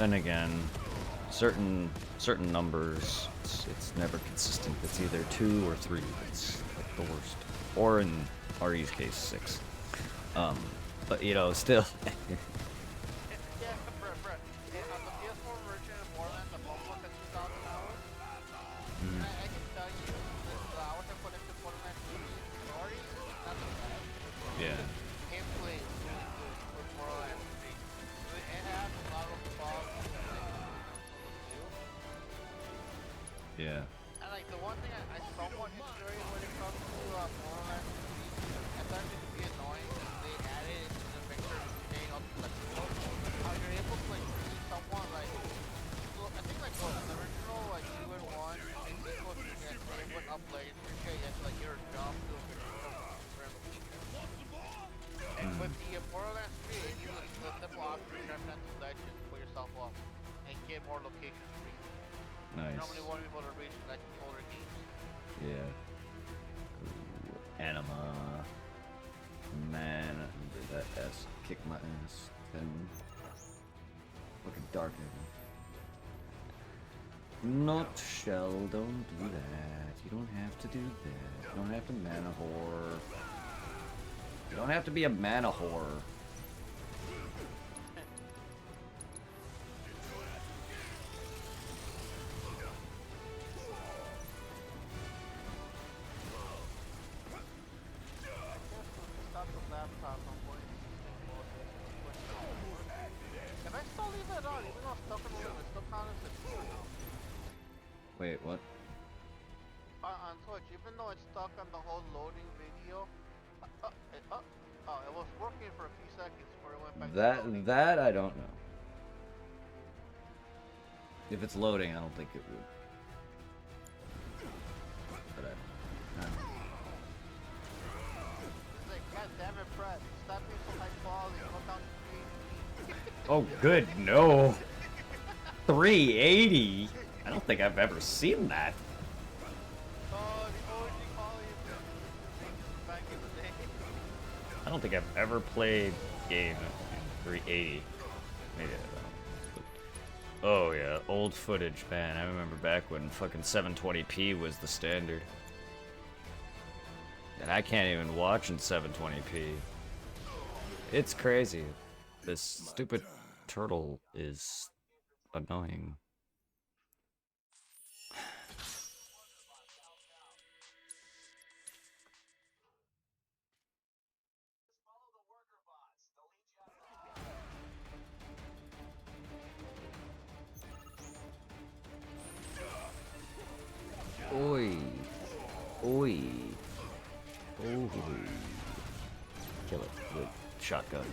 Then again, certain numbers, it's never consistent. It's either 2 or 3. It's like the worst. Or in RE's case, 6. But you know, still. Yeah, bruh. And on the PS4 version of Borderlands, the bump was at 2,000 hours. I can tell you, the hours I put into Borderlands 3 story is not the best. Yeah. Gameplay is really good with Borderlands 3. It has a lot of flaws and Yeah. and like the one thing I somewhat enjoy when it comes to Borderlands 3, I thought it could be annoying because they added into the mixer getting all the collectibles. How you're able to like see someone like, so I think like what the original like 2 and 1, it's equal to like they went up legendary shit. You have to like get a jump to a different location. And with the Borderlands 3, it gives you the simple option to jump down to legends, put yourself up, and get more locations free. Nice. Normally won't be able to reach like older games. Yeah. Ooh, Anima. Man, I remember that ass kicked my ass. And fucking dark heaven. Not shell, don't do that. You don't have to do that. You don't have to mana whore. You don't have to be a mana whore. Stop the laptop, I'm going to Can I still leave that on? Even though it's stuck in the loop, it still counts as a two or no? Wait, what? On Twitch, even though it's stuck on the whole loading video, it was working for a few seconds before it went back to loading. That I don't know. If it's loading, I don't think it would. But I don't know. It's like, god damn it, Brett, stop being so high quality, go down to 380. Oh, good, no. 380? I don't think I've ever seen that. Oh, the OG quality of back in the day. I don't think I've ever played a game in 380. Maybe I don't. Oh yeah, old footage, man. I remember back when fucking 720p was the standard. And I can't even watch in 720p. It's crazy. This stupid turtle is annoying. Oi. Oi. Oh. Kill it with shotgun.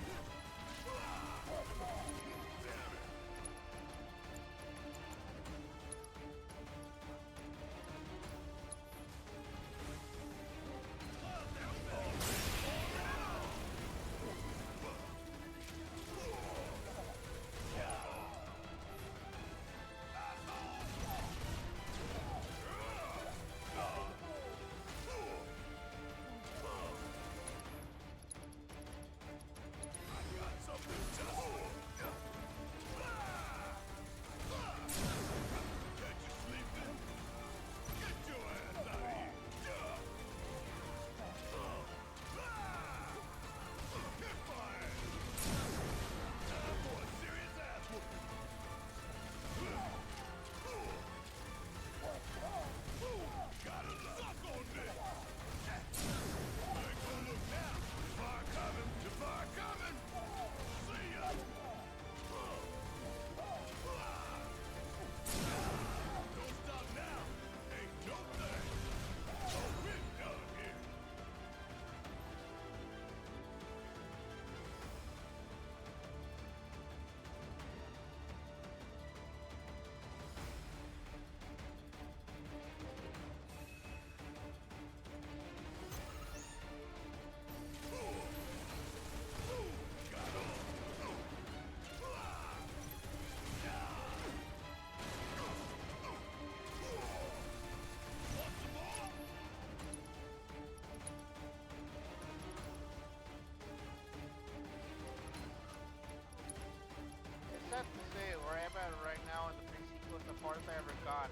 hardest I ever got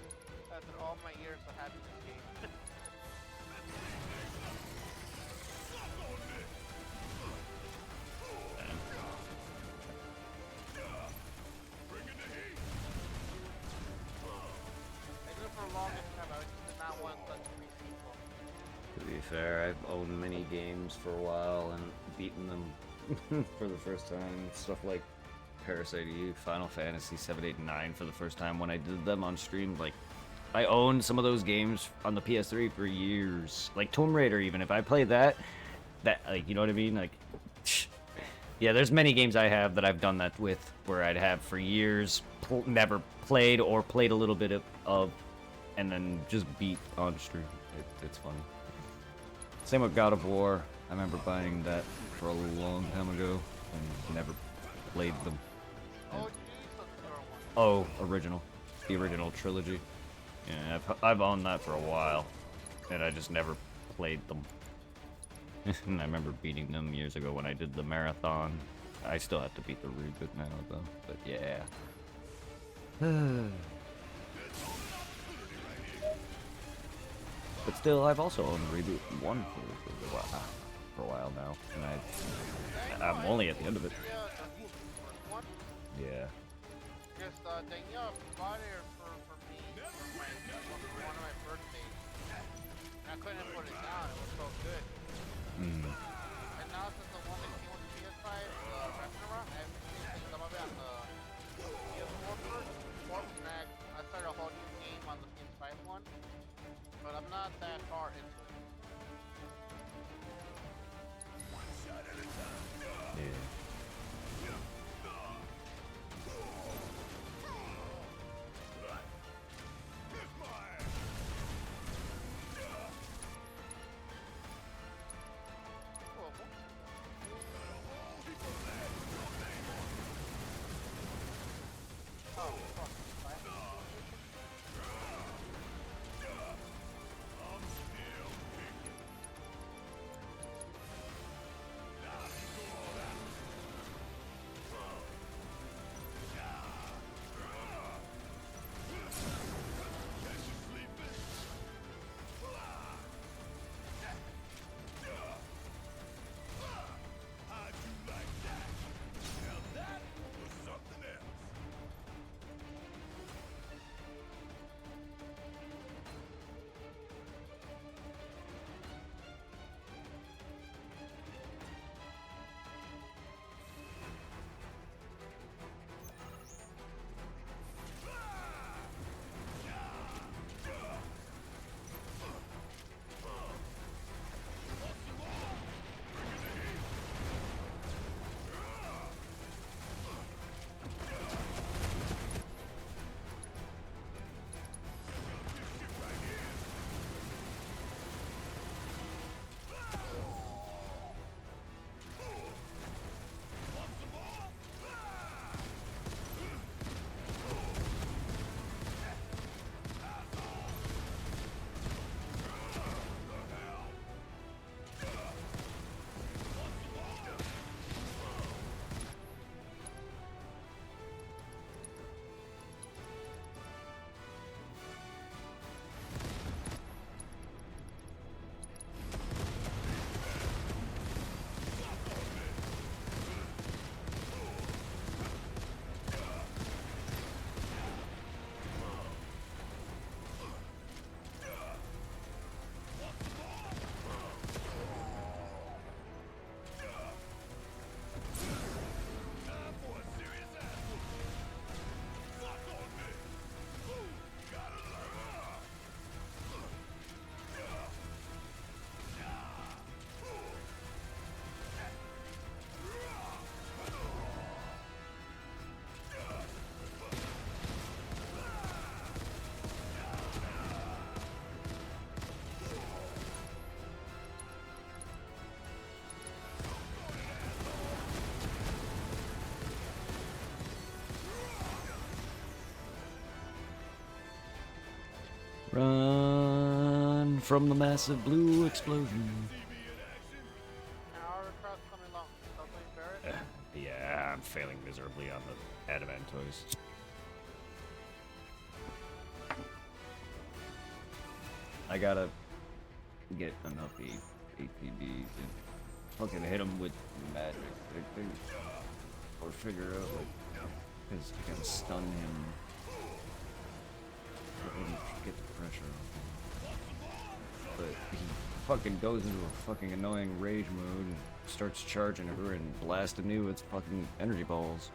after all my years of having this game. Bringing the heat. I knew for the longest time I just did not want such a big sequel. To be fair, I've owned many games for a while and beaten them for the first time. Stuff like Parasite Eve, Final Fantasy 7, 8, and 9 for the first time when I did them on stream. Like, I owned some of those games on the PS3 for years. Like Tomb Raider, even if I played that, like, you know what I mean? Like, yeah, there's many games I have that I've done that with where I'd have for years never played or played a little bit of, and then just beat on stream. It's funny. Same with God of War. I remember buying that for a long time ago and never played them. Oh, did you use the newer one? Oh, original. The original trilogy. Yeah, I've owned that for a while, and I just never played them. And I remember beating them years ago when I did the marathon. I still have to beat the reboot now, though. But yeah. But still, I've also owned Reboot 1 for a while now, and I'm only at the end of it. Yeah, the first one. Yeah. Because Danielle bought it for me for one of my birthdays. And I couldn't put it down. It was so good. Mm. And now since the one that came with the PS5, Ragnarok, I've been playing some of it on the PS4 first. And I started a whole new game on the PS5 one. But I'm not that far into it. Yeah. Oh, fuck. How'd you like that? Now that was something else. Run from the massive blue explosion. And our crowd's coming along. Still playing Barrett? Yeah, I'm failing miserably on the adamant toys. I gotta get enough ATBs and fucking hit him with magic, or figure out like, because I gotta stun him. Get the pressure off him. But he fucking goes into a fucking annoying rage mode and starts charging her and blasting me with fucking energy balls.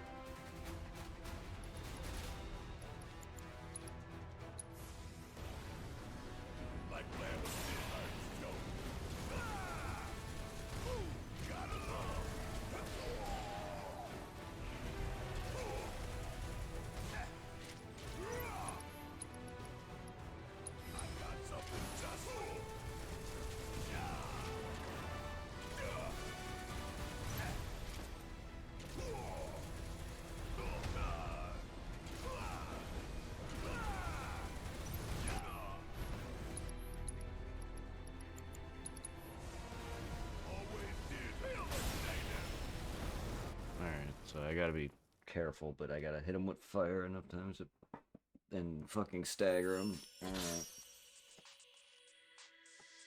So I gotta be careful, but I gotta hit him with fire enough times to, and fucking stagger him.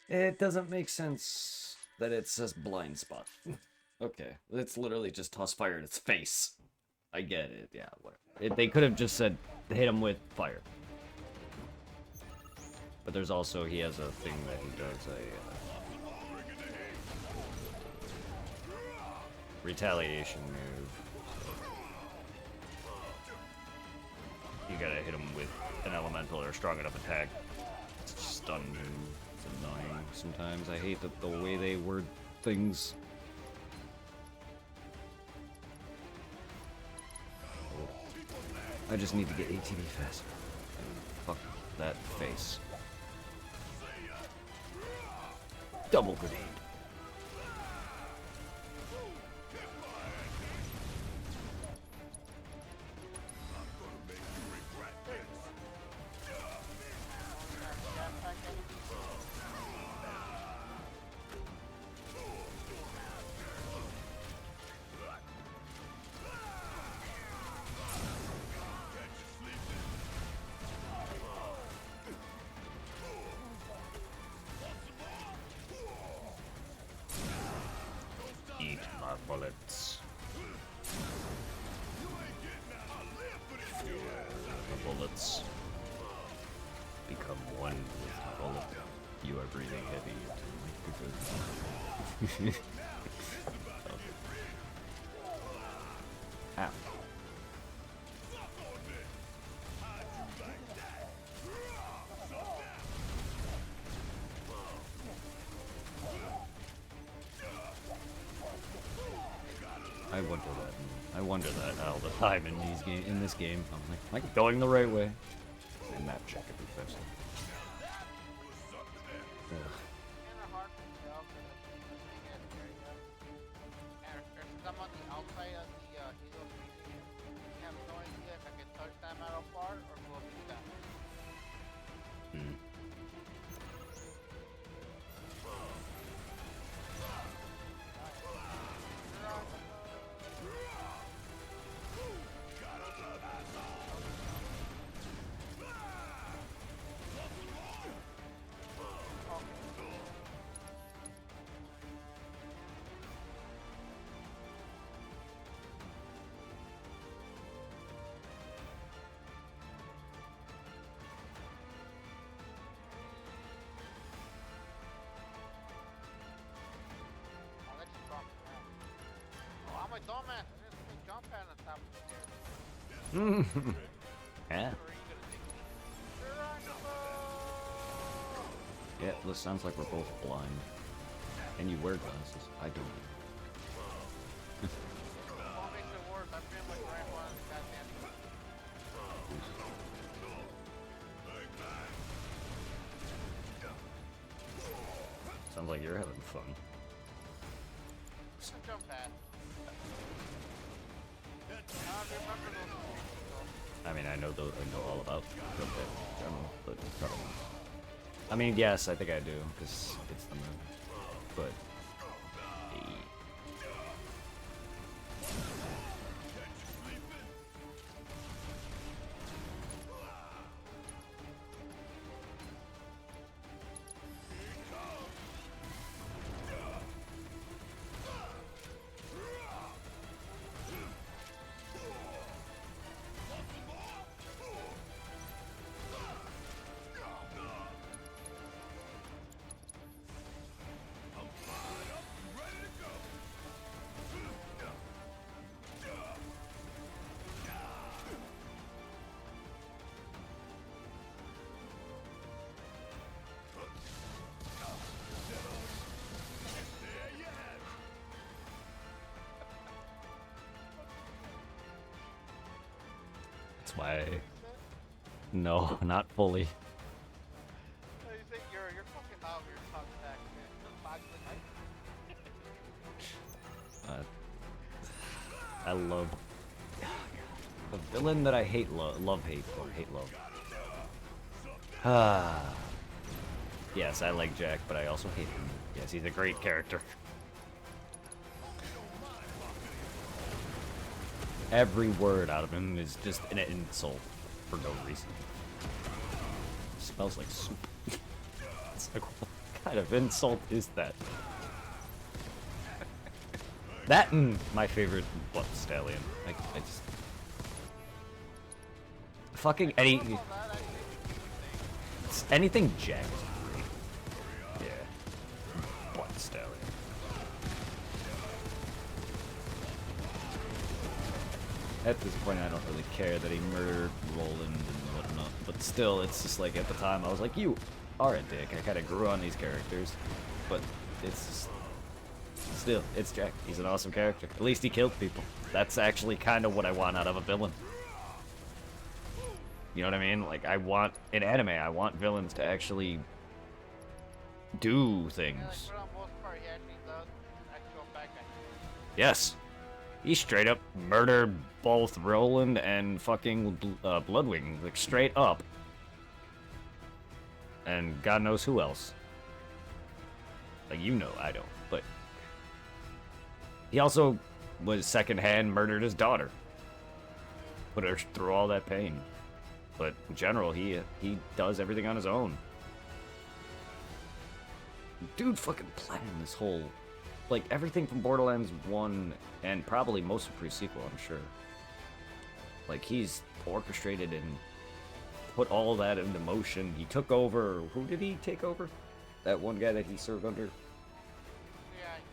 It doesn't make sense that it says blind spot. Okay, it's literally just toss fire in its face. I get it, yeah, whatever. They could have just said hit him with fire. But there's also, he has a thing that he does, a retaliation move. You gotta hit him with an elemental or strong enough attack. It's just stun move. It's annoying sometimes. I hate the way they word things. I just need to get ATB faster. Fuck that face. Double grenade. Eat my bullets. The bullets become one with the bullet. You are breathing heavy into my Ow. I wonder that all the time in this game. I'm like, am I going the right way? And map check every 5 seconds. I'm on the outside of the Halo 3 game. I have no idea if I can touch that metal part or go beat that. I'm a dumbass. I just jump at the top of the stairs. Yeah. Where are you gonna take me? Yeah, this sounds like we're both blind. And you wear glasses. I don't. What makes it worse? I've been like right one of the goddamn. Sounds like you're having fun. Just jump pad. I remember those movies, I mean, I know all about jump pad in general, but I mean, yes, I think I do because it's the move. But That's why. No, not fully. So you think you're fucking out of your top stack, man. I love a villain that I hate, love, hate, or hate, love. Ah. Yes, I like Jack, but I also hate him. Yes, he's a great character. Every word out of him is just an insult for no reason. Smells like soup. It's like, what kind of insult is that? That and my favorite blood stallion. I just fucking anything Jack is great. Yeah, blood stallion. At this point, I don't really care that he murdered Roland and whatnot, but still, it's just like at the time I was like, you are a dick. I kind of grew on these characters, but it's just. Still, it's Jack. He's an awesome character. At least he killed people. That's actually kind of what I want out of a villain. You know what I mean? Like, I want, in anime, I want villains to actually do things. Yeah, like, for the most part, he actually does actual bad guy. Yes. He straight up murdered both Roland and fucking Bloodwing. Like, straight up. And God knows who else. Like, you know, I don't. But he also was secondhand murdered his daughter. Put her through all that pain. But in general, he does everything on his own. Dude fucking planned this whole, like, everything from Borderlands 1 and probably most of pre-sequel, I'm sure. Like, he's orchestrated and put all that into motion. He took over, who did he take over? That one guy that he served under? Yeah,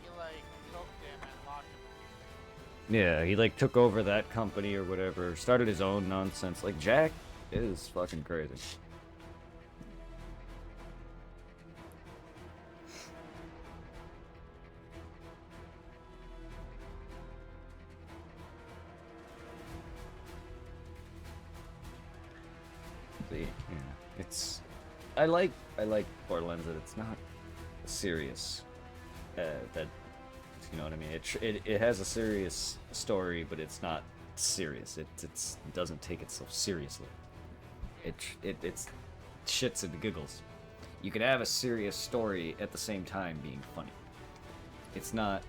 he like choked him and locked him. Yeah, he like took over that company or whatever, started his own nonsense. Like, Jack is fucking crazy. See, yeah, it's I like Borderlands that it's not serious. That you know what I mean. It has a serious story, but it's not serious. It doesn't take itself seriously. It's shits and giggles. You can have a serious story at the same time being funny. It's not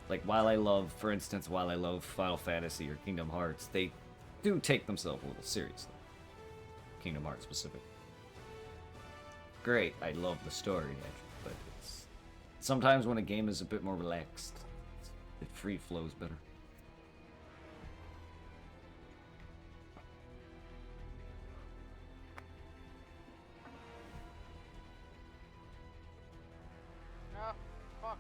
like while I love Final Fantasy or Kingdom Hearts, they do take themselves a little seriously. Kingdom Hearts specific. Great, I love the story, but it's sometimes when a game is a bit more relaxed, it free flows better. Ah, fuck.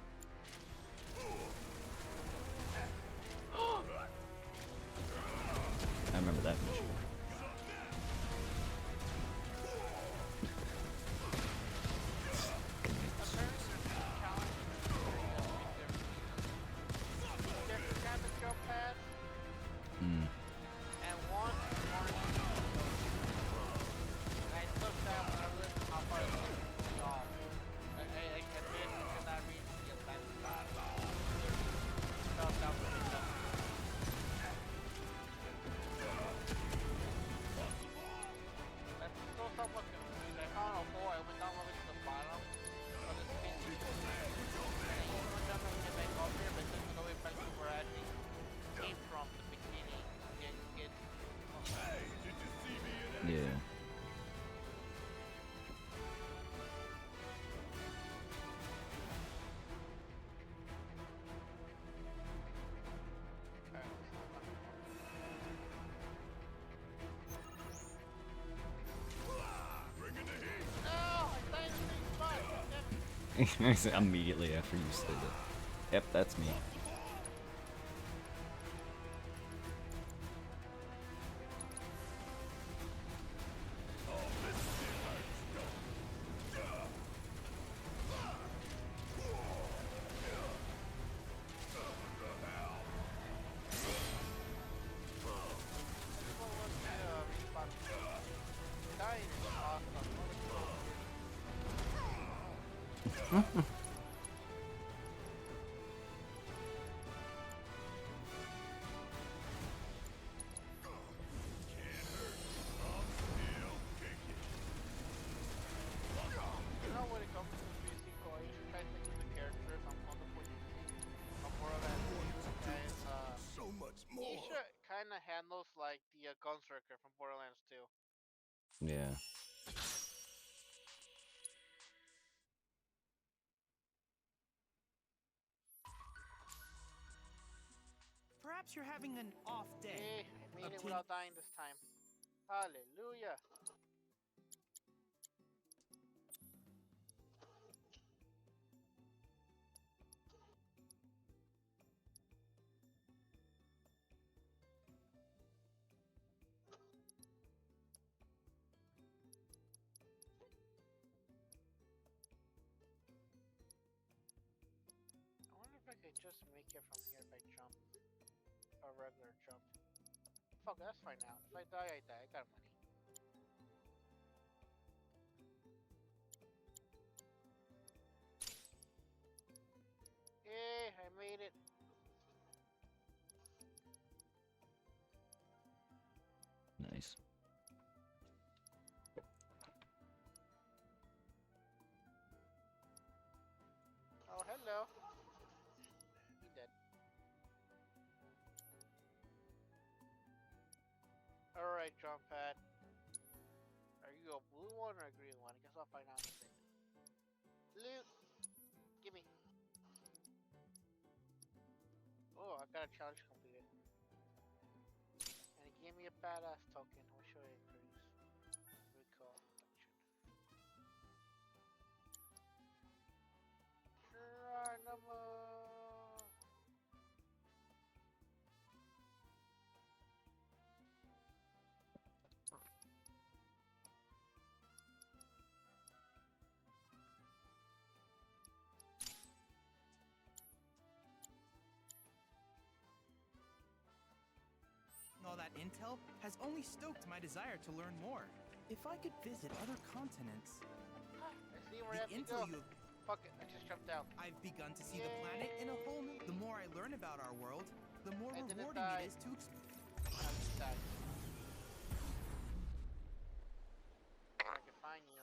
I remember that mission. Yeah. Immediately after you said it. Yep, that's me. You know, when it comes to VII, I usually try to think of the characters I'm wonderful using. Borderlands 2 is, So much more. Isha kind of handles like the Gunslinger from Borderlands 2. Yeah. Perhaps you're having an off day. Hey, I made it Obtain- without dying this time. Hallelujah. I wonder if I could just make it from here if I jump. A regular jump. Fuck, that's fine now. If I die, I die. I got money. Yay, I made it. Nice. Oh, hello. He dead. Alright, jump pad. Are you a blue one or a green one? I guess I'll find out in a second. Loot! Gimme. Oh, I got a challenge completed. And it gave me a badass token. What should I increase? Recall collection. Geronimo! All that intel has only stoked my desire to learn more. If I could visit other continents, I see where I the have to intel go. Fuck it, I just jumped out. I've begun to see the planet in a whole new. The more I learn about our world, the more I didn't rewarding die. it is to I just died. I can find you.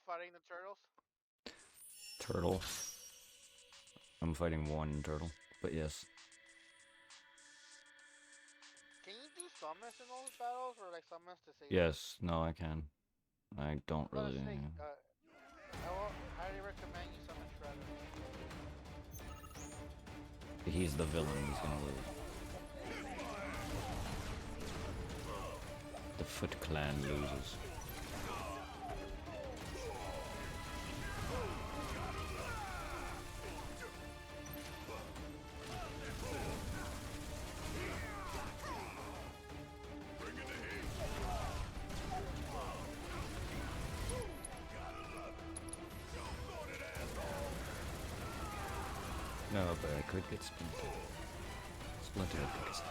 fighting the turtles? Turtle. I'm fighting one turtle, but yes. Can you do summons in those battles, or like summons to save? Yes, no, I can. I don't I was really. gonna say, I will highly recommend you summon Shredder. He's the villain. He's gonna lose. The Foot Clan loses. No, but I could get Splinter. Splinter would pick us up.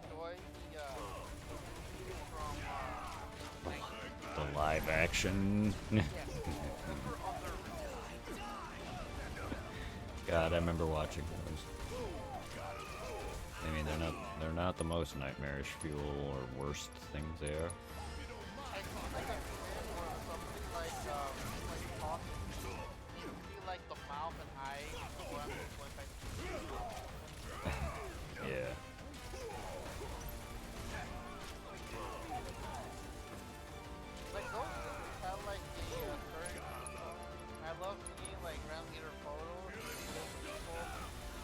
Enjoy the from The live action. God, I remember watching those. I mean, they're not the most nightmarish fuel or worst things there. I see like a scene where somebody like talks, you see like the mouth and eyes of what I'm going back to. Yeah. Like those things have like a certain. I love seeing like random leader photos of people,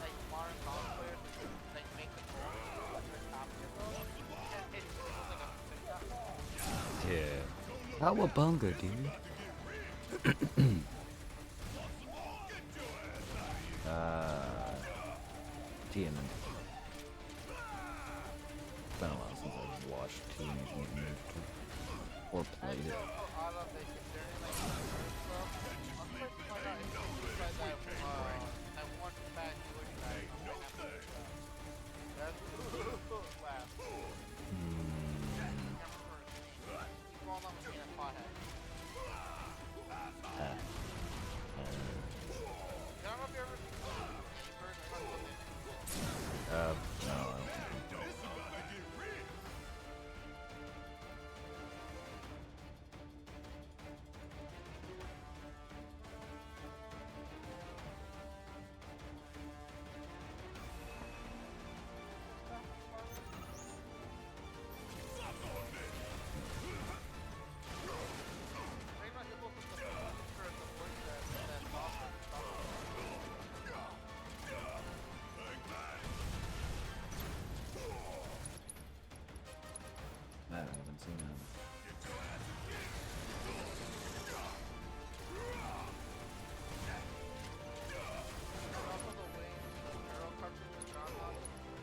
like modern cosplayers, like make the photos like they're copy of them, and it feels like a TikTok. Yeah. Cowabunga, dude. TMN. It's been a while since I've watched Teenage Mutant Ninja Turtles. Or played it. Out of it, considering like the first stuff, I'm surprised to find out it's like that one fat Jewish guy. That's laugh. Can't remember his name. He's well known for being a pothead. I don't know if you ever seen Rebirth or something. No, I don't think This about to get real. Maybe not able to put the picture of the voice that Dawson I haven't seen that. also the way the Arrow cartoon was drawn on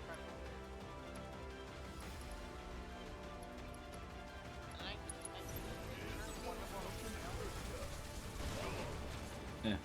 kind of weird. And I it's wonderful to see now. Yeah.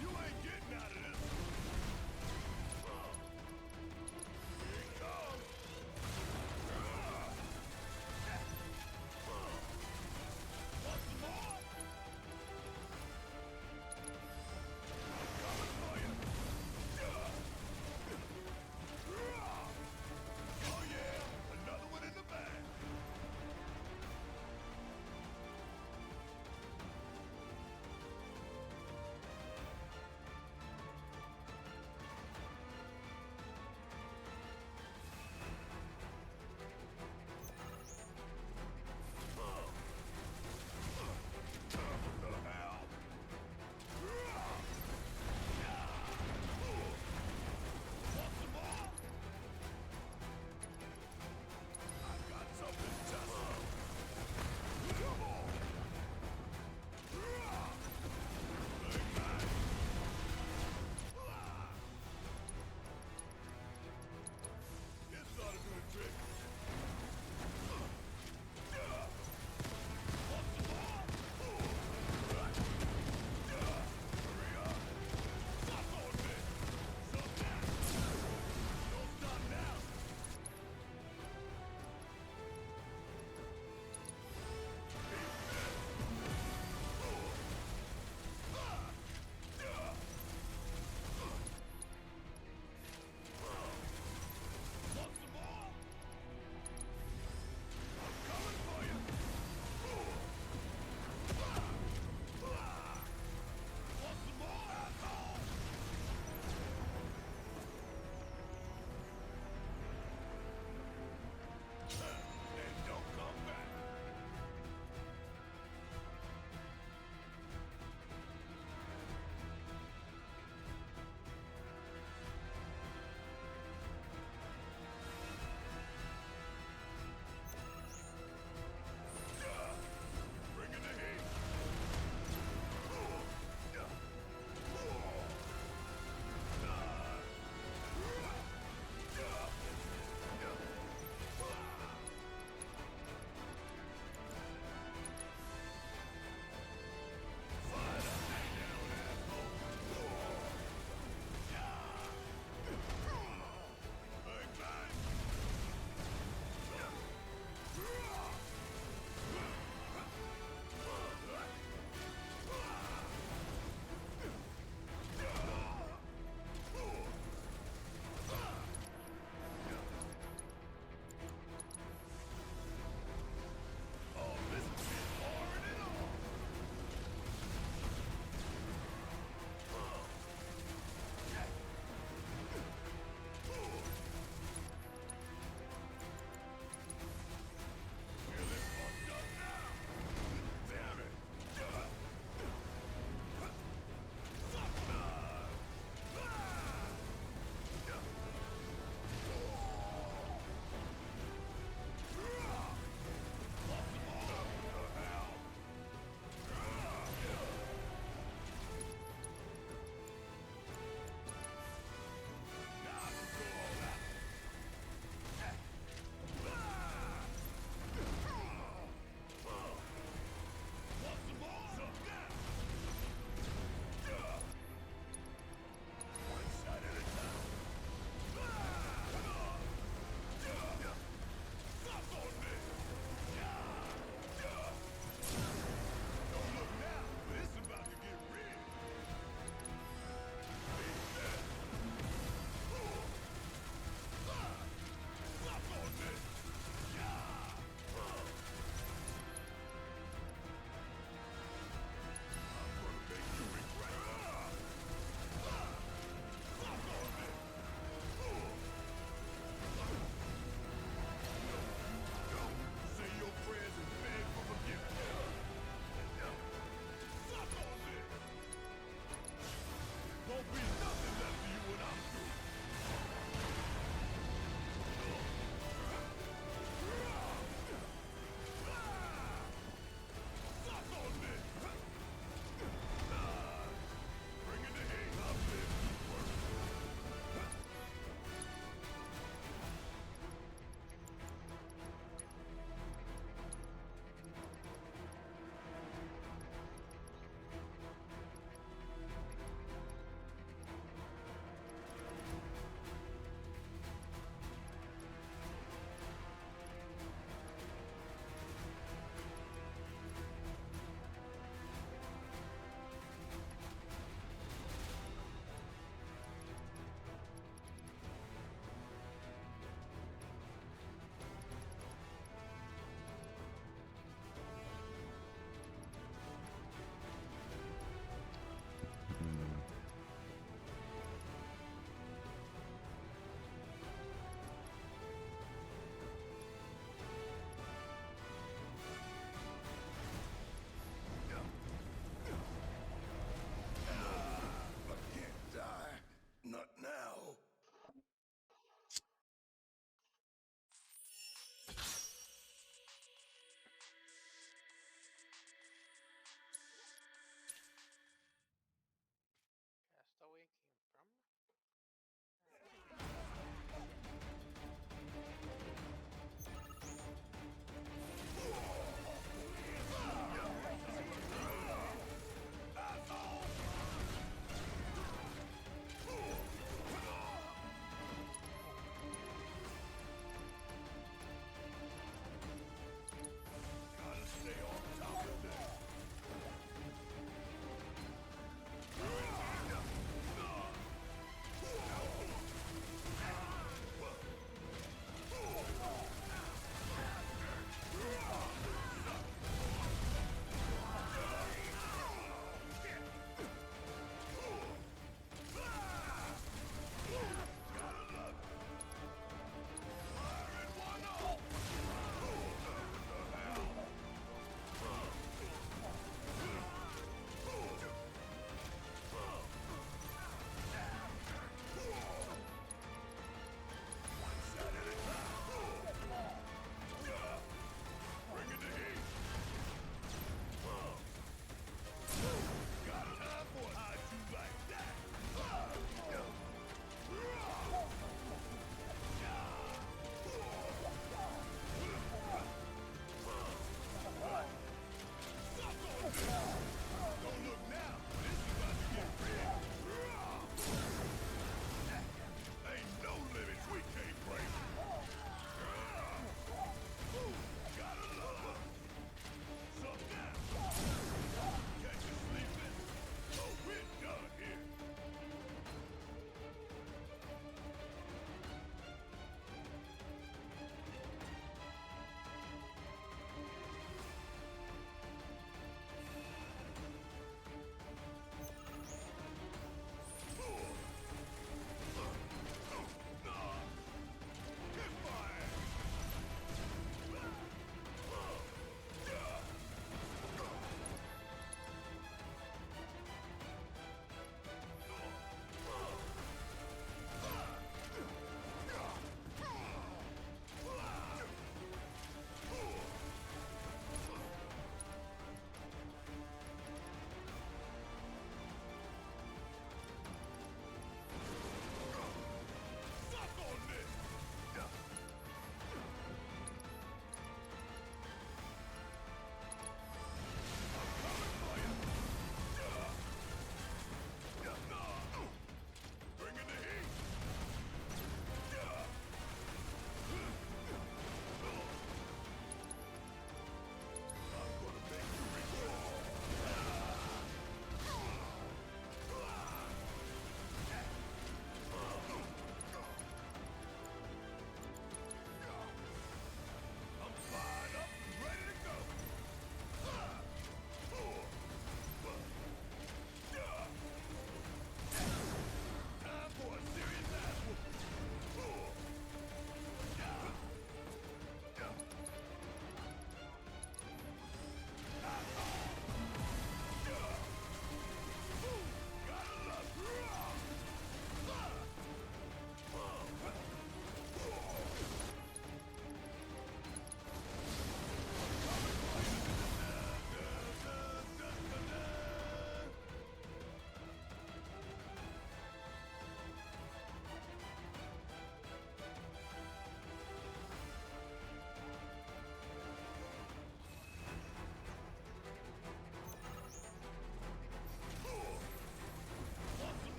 You ain't getting out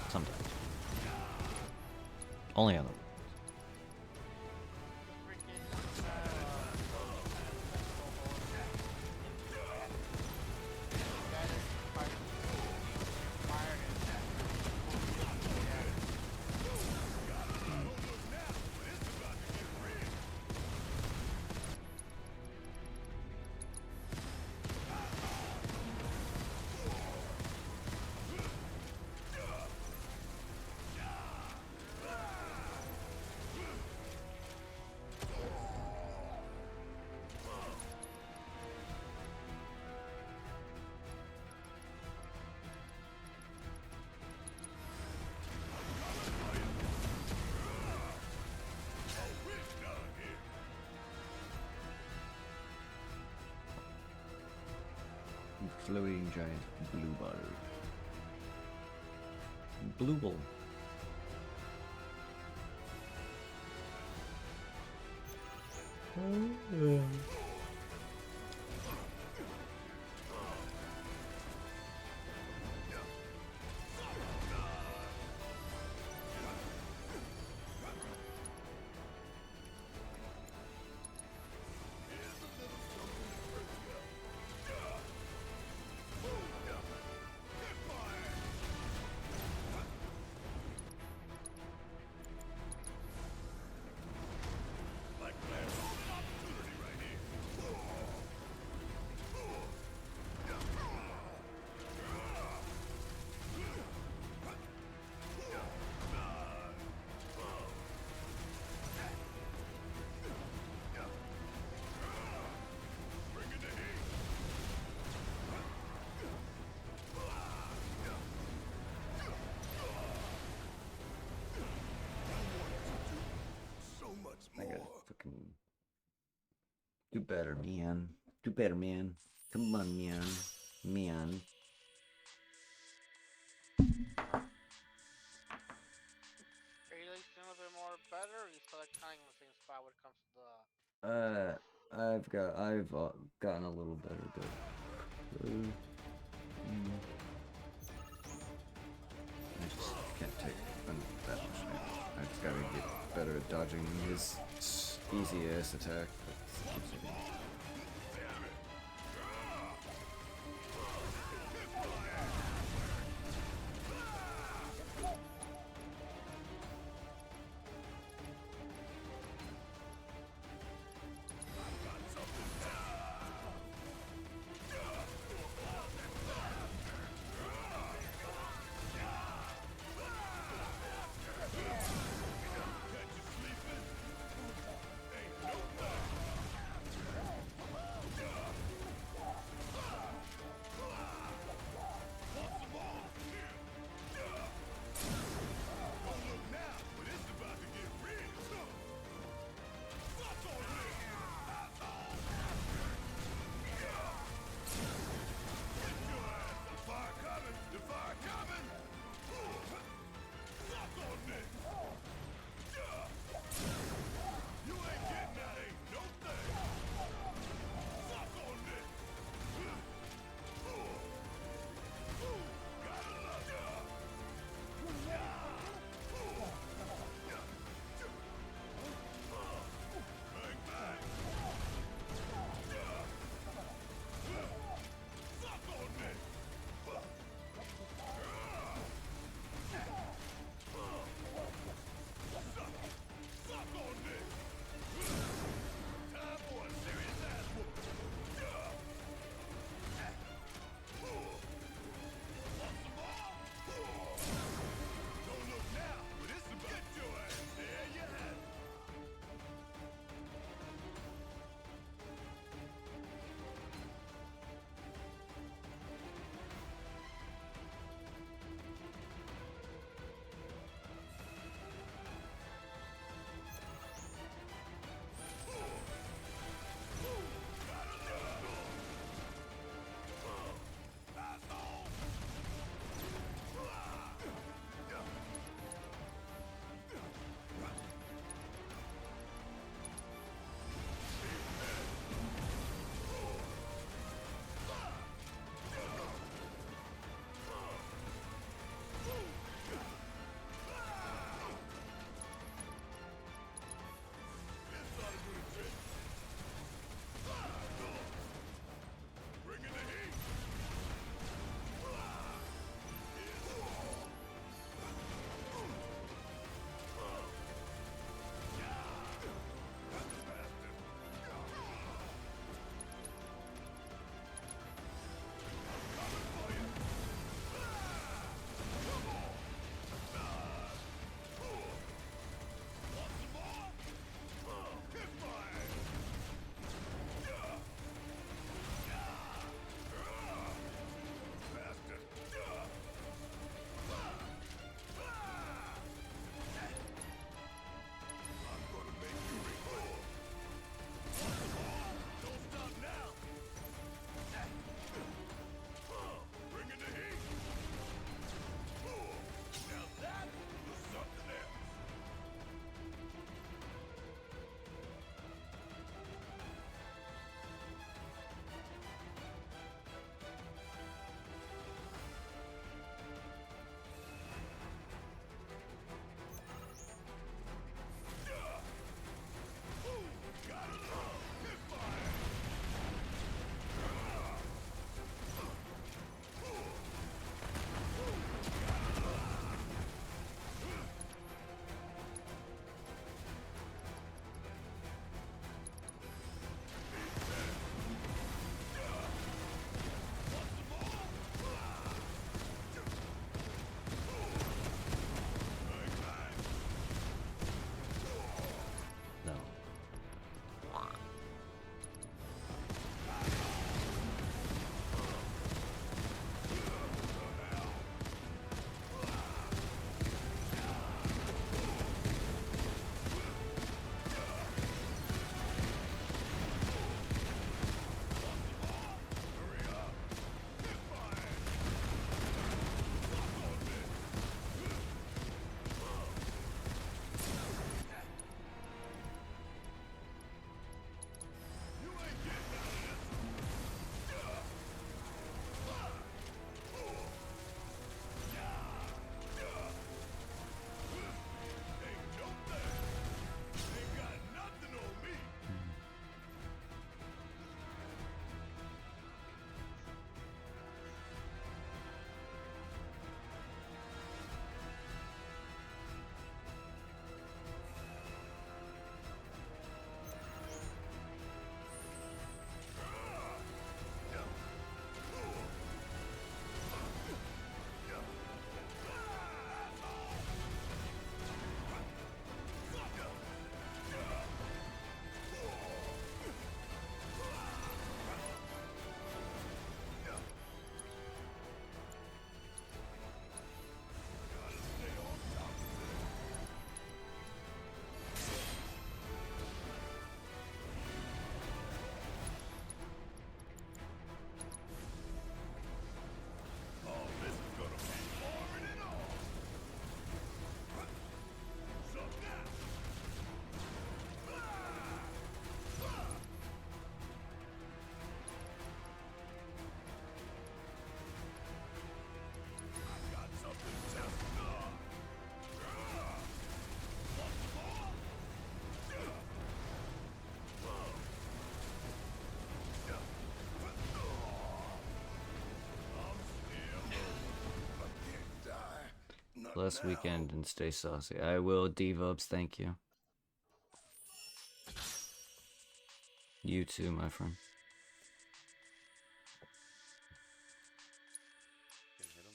Sometimes. Only on the floating giant blue ball. Blue ball. I gotta fucking do better, man. Do better, man. Come on, man. Man. Are you like doing a bit more better, or are you still like kind of in the same spot when it comes to the? I've gotten a little better, but I just can't take that much damage. I've got to get better at dodging his easy ass attack. blessed weekend and stay saucy. I will, D-Vubs, thank you. You too, my friend. Can hit him.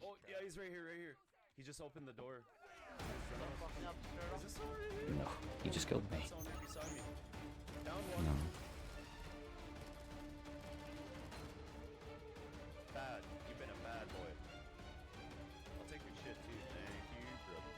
Oh, yeah, he's right here, right here. He just opened the door. Fucking up, turtle. Is this someone right here? No, he just killed me. Someone right beside me. Down one. No. Bad. You've been a bad boy. I'll take your shit too. Thank you, brother.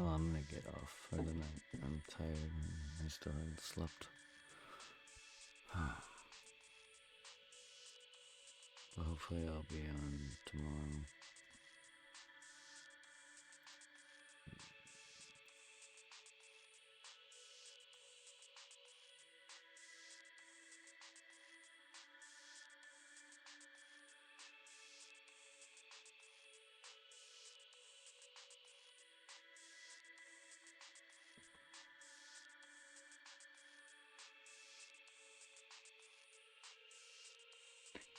Oh, I'm gonna get off for the night. I'm tired and I still haven't slept. But hopefully I'll be on tomorrow.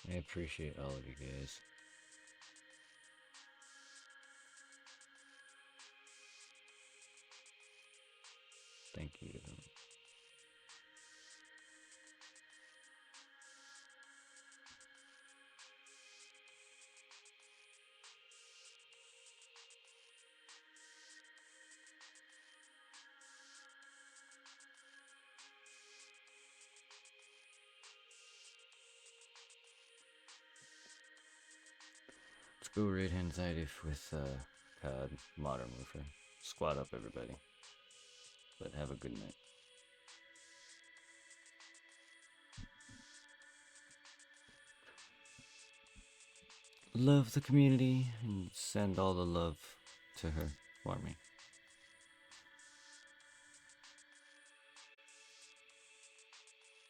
I appreciate all of you guys. Thank you. Let's go raid anxiety with COD Modern Warfare. Squad up, everybody. But have a good night. Love the community and send all the love to her for me.